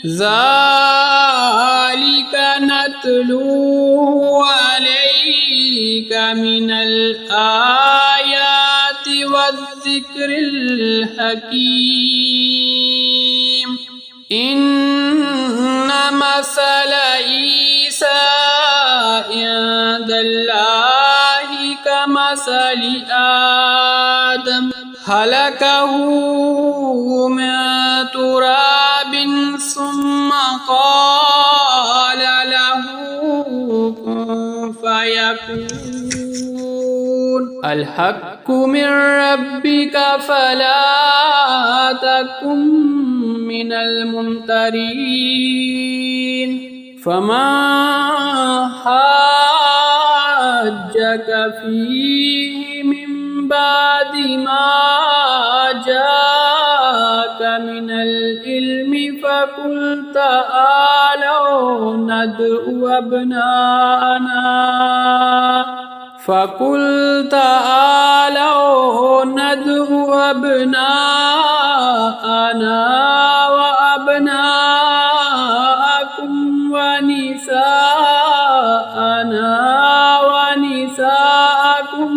ذلك نتلوه عليك من الآيات والذكر الحكيم إن مثل عيسى عند الله كمثل آدم خلقه من تراب ثم قال له كن فيكون الحق من ربك فلا تكن من الممترين فمن حاجك فيه من بعد ما جاءك من العلم فقل تعالوا ندعو أبناءنا وأبناءكم ونساءنا ونساءكم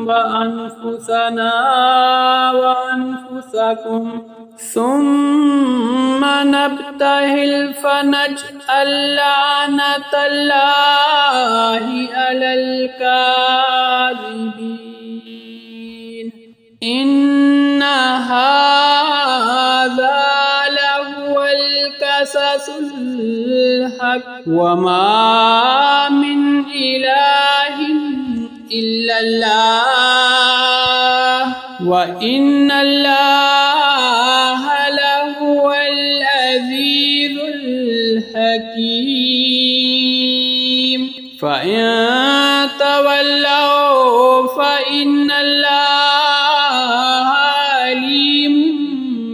وأنفسنا وأنفسكم ثم نبتهل فنجعل لعنة الله على الكاذبين إن هذا لهو القصص الحق وما من إله إلا الله وإن الله لهو العزيز الحكيم فإن تولوا فإن الله عليم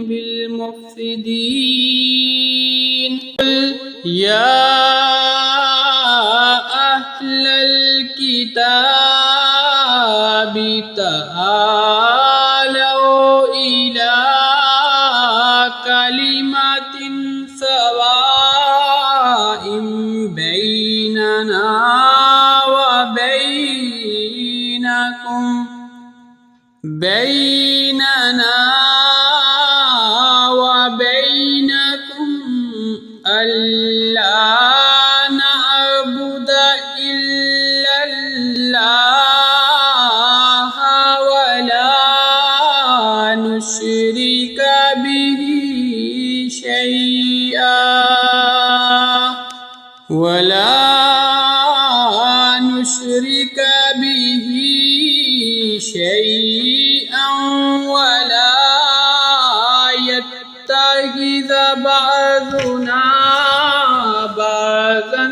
بالمفسدين قل يا أهل الكتاب تعالوا إلى كلمة سواء بيننا وبينكم ألا نعبد إلا الله ولا نشرك به شيئا ولا يتخذ بعضنا بعضا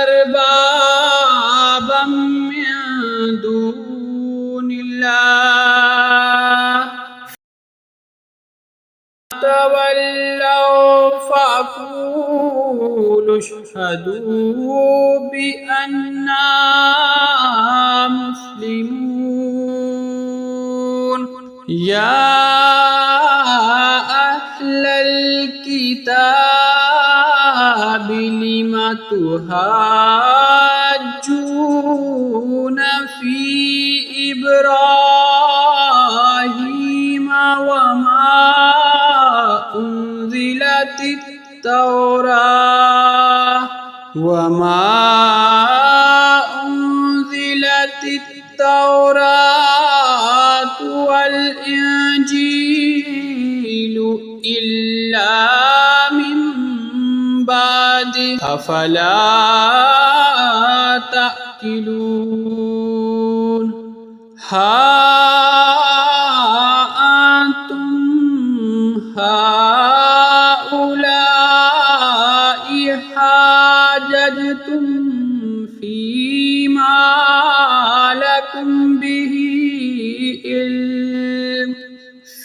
أربابا من دون الله تولوا فقولوا اشهدوا بأننا مسلمون يا أهل الكتاب لم تحاجون في إبراهيم وما أنزلت التوراة والإنجيل إلا من بعده أفلا تأكلون ها أنتم هؤلاء حاججتم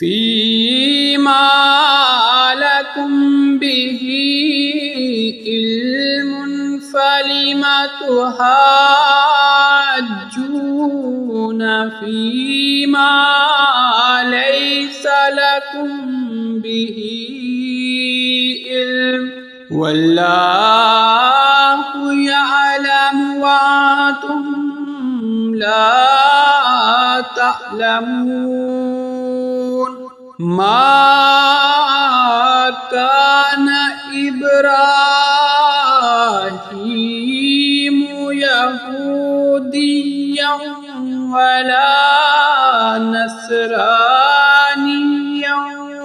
فيما لكم به علم فلم تحاجون فيما ليس لكم به علم والله يعلم وأنتم لا تعلمون ما كان إبراهيم يهوديا ولا نصرانيا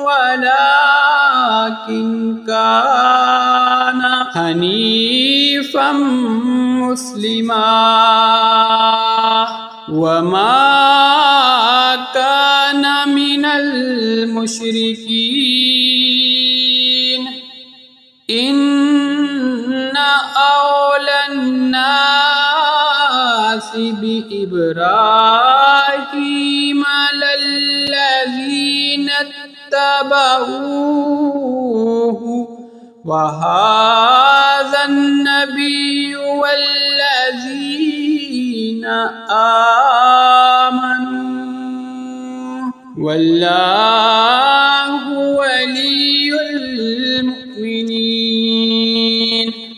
ولكن كان حنيفا مسلما وما كان من المشركين إن أولى الناس بإبراهيم للذين اتبعوه وهذا النبي والذين آمنوا والله ولي المؤمنين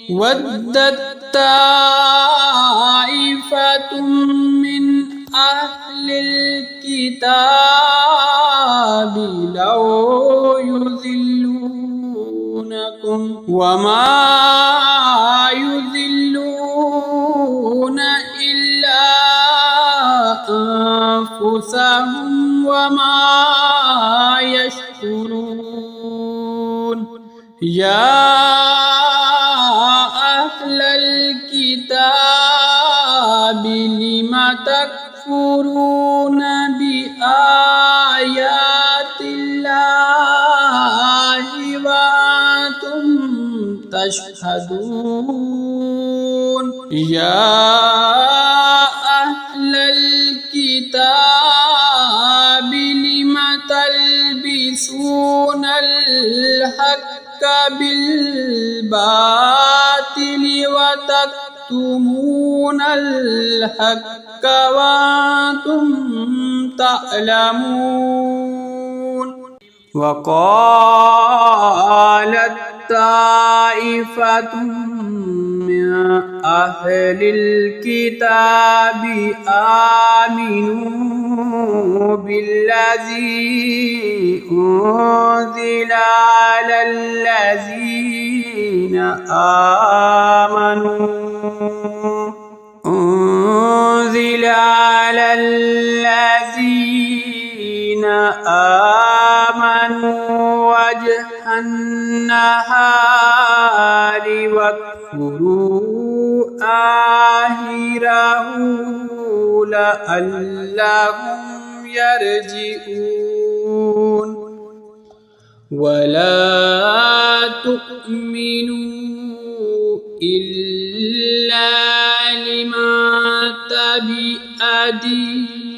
ودت طائفة من أهل الكتاب لو يضلونكم وما يضلون إلا أنفسهم وما يشكرون يا أهل الكتاب لم تكفرون بآيات الله وأنتم تشهدون يا أهل الكتاب لم تلبسون الحق بالباطل وتكتمون الحق وأنتم تعلمون وقالت طائفة من أهل الكتاب آمنوا بالذي أنزل على الذين آمنوا وجه النهار واكفروا آخره لعلهم يرجعون ولا تؤمنوا إلا لمن تبع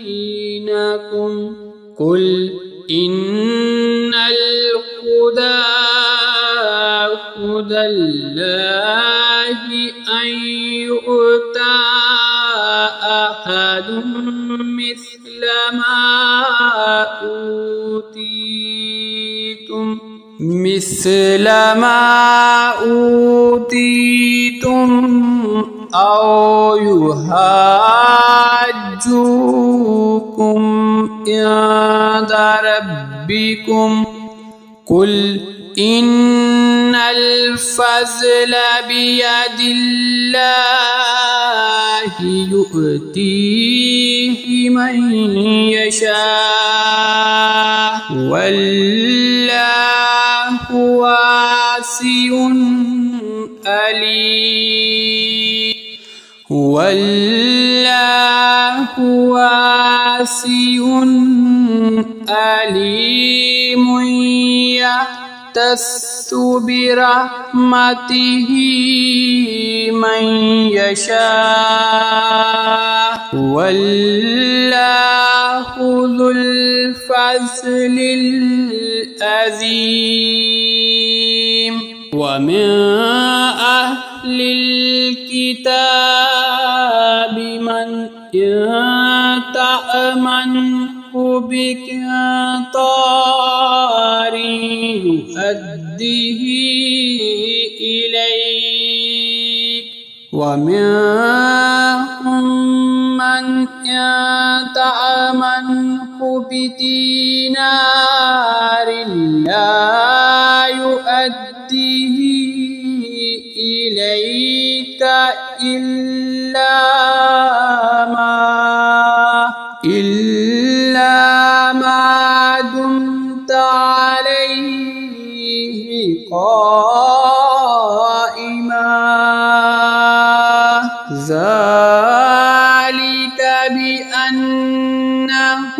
دينكم قل إن الهدى هدى الله أن يؤتى أحد مثل ما أوتيتم أو يحاجوكم عند ربكم قل إن الفضل بيد الله يؤتيه من يشاء والله واسع عليم والله واسع عليم يختص برحمته من يشاء والله ذو الفضل العظيم ومن أهل الكتاب من تأمنه بقنطار يؤديه إليك ومنهم من تأمنه بدينار لا يؤديه إليك إلا ما دمت عليه قائما ذلك بأنهم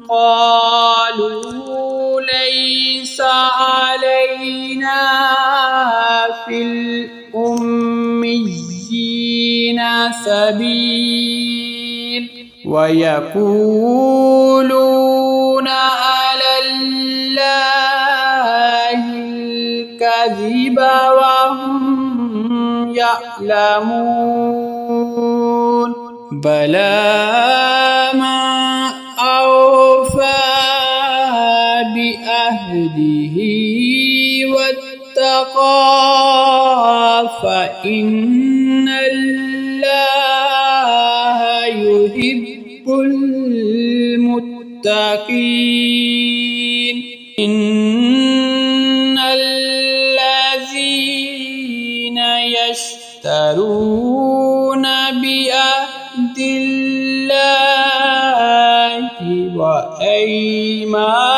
قالوا ليس علينا في الأميين سبيل ويقولون على الله الكذب وهم يعلمون بلى من أوفى بأهده واتقى فإن الله يحب المتقين إن الذين يشترون بعهد الله وأيمانهم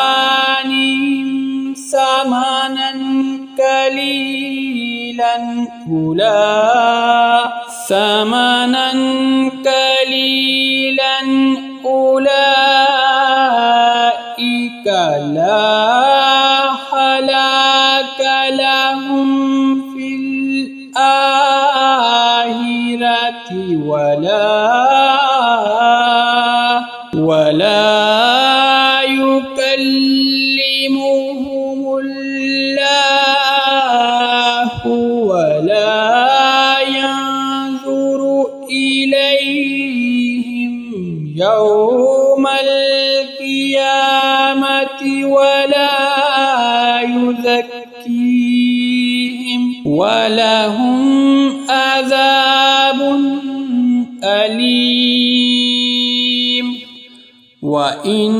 ثمنا قليلا أولئك لا خلاق لهم في الآخرة ولا يكلمهم الله ولا ينظر إليهم يوم القيامة ولا يزكيهم ولهم عذاب أليم وإن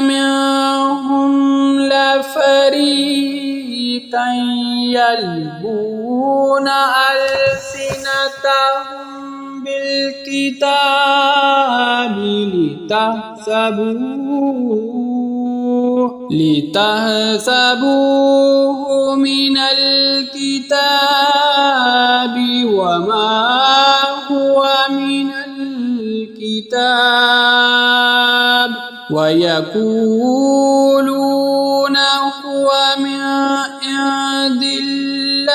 منهم لفريقا يلوون ألسنتهم بالكتاب لتحسبوه من الكتاب وما هو من الكتاب ويقولون هو من عند الله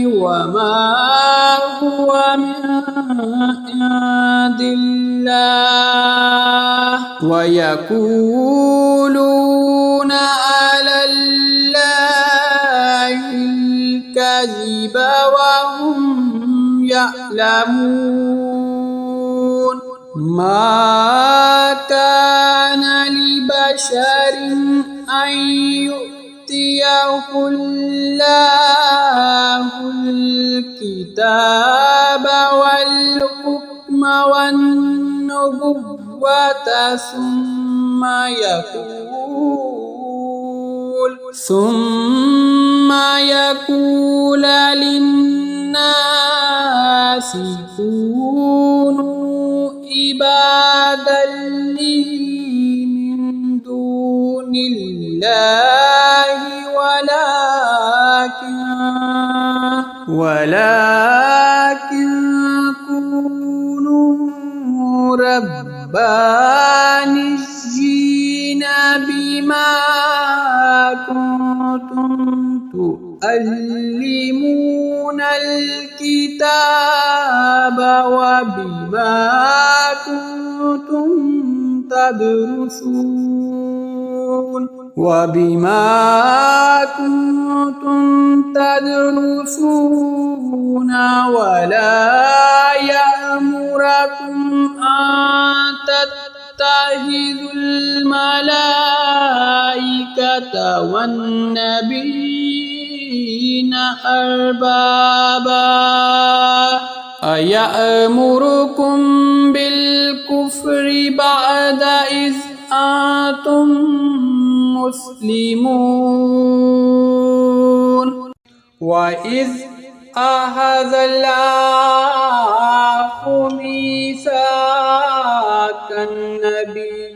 وما هو من عند الله ويقولون على الله الكذب وهم يعلمون ما كان لبشر أن يؤتيه الله الكتاب والحكم والنبوة ثم يقول للناس كونوا عبادا لي من دون الله ولكن كونوا ربانيين بما كنتم تؤلمون الكتاب وبما كنتم تدرسون ولا يأمركم أن تتخذوا الملائكة والنبيين أربابا أيأمركم بالكفر بعد إذ أنتم مسلمون وإذ أخذ الله ميثاق النبيين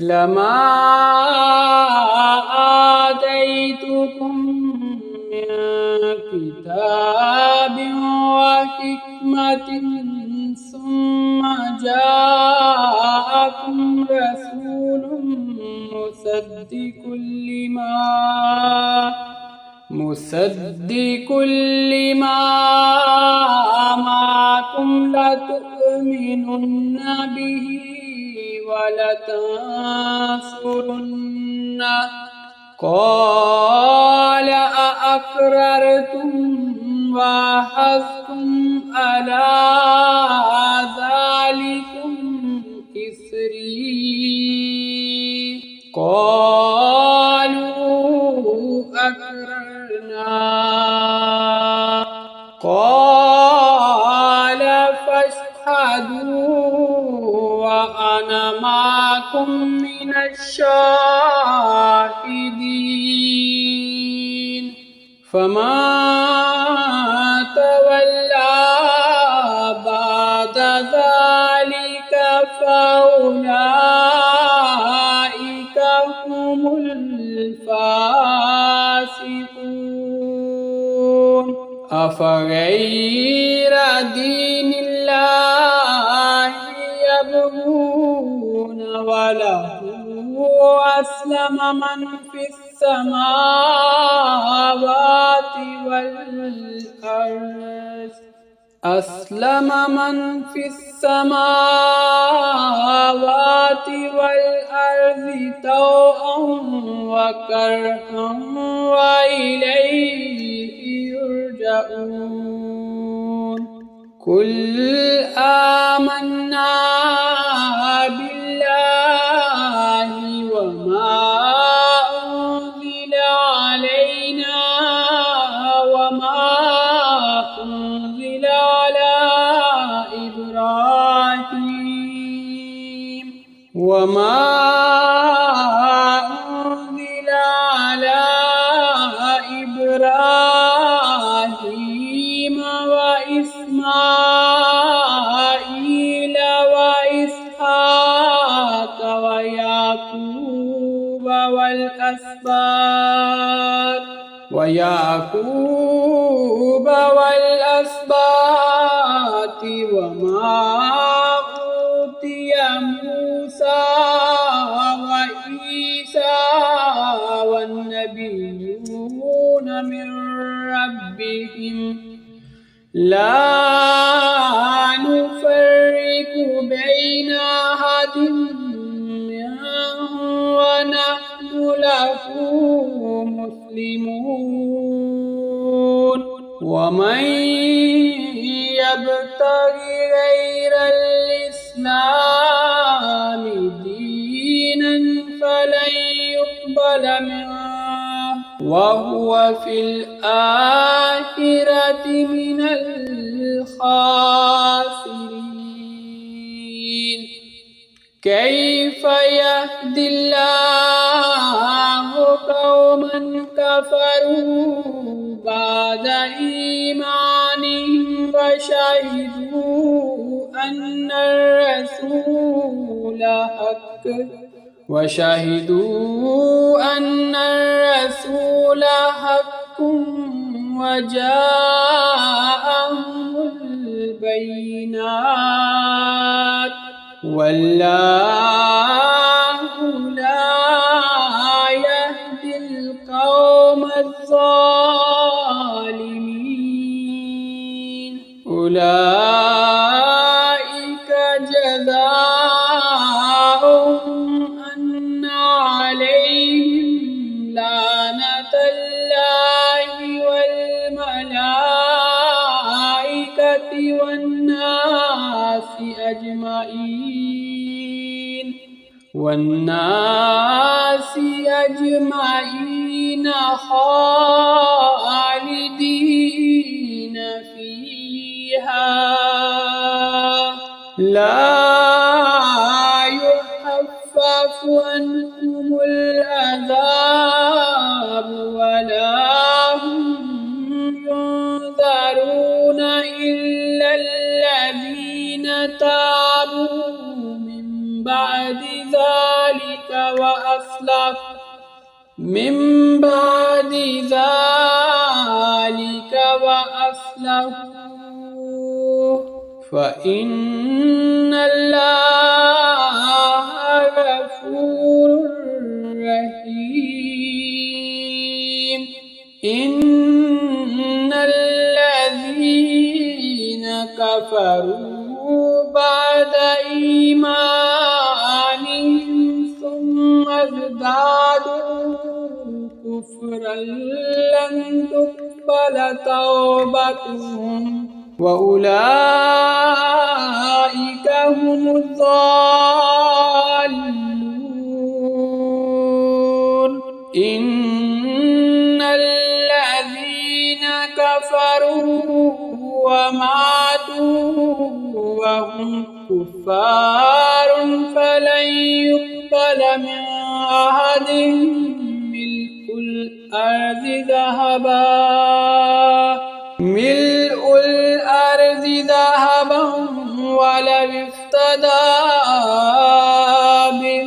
لما آتيتكم من كتاب وحكمة ثم جاءكم رسول مصدق لما معكم لتؤمنن به ولتنصرنه قال أأقررتم وأخذتم على ذلكم إصري قالوا أقررنا قال فاشهدوا وأنا معكم من الشاهدين فما تولى بعد ذلك فأولئك هم الفاسقون أفغير دين الله يبغون وله أسلم من في السماوات والأرض طوعا وكرها وإليه يرجعون قل آمنا بالله وما أنزل علينا وما أنزل على إبراهيم وإسماعيل وإسحاق ويعقوب والأسباط وما أوتي موسى وعيسى والنبيون من ربهم لا نفرق بين أحد منهم ونحن له مسلمون ومن يبتغي غير الإسلام دينا فلن يقبل منه وهو في الآخرة من الخاسرين كيف يهدي الله قوما كفروا بعد إيمانهم وشهدوا أن الرسول حق وجاءهم البينات والله لا يهدي القوم الظالمين أولئك جزاؤهم أن عليهم لعنة الله والملائكة والناس أجمعين خالدين فيها لا يخفف عنهم العذاب ولا هم ينذرون إلا الذين تابوا من بعد ذلك وأصلحوا فإن الله غفور رحيم إن الذين كفروا بعد إيمانهم ثم ازدادوا كفرا لن تقبل توبتهم وأولئك هم الضالون إن الذين كفروا وماتوا وهم كفار فلن يقبل من أحدهم ملء الأرض ذهبا ولو افتدى به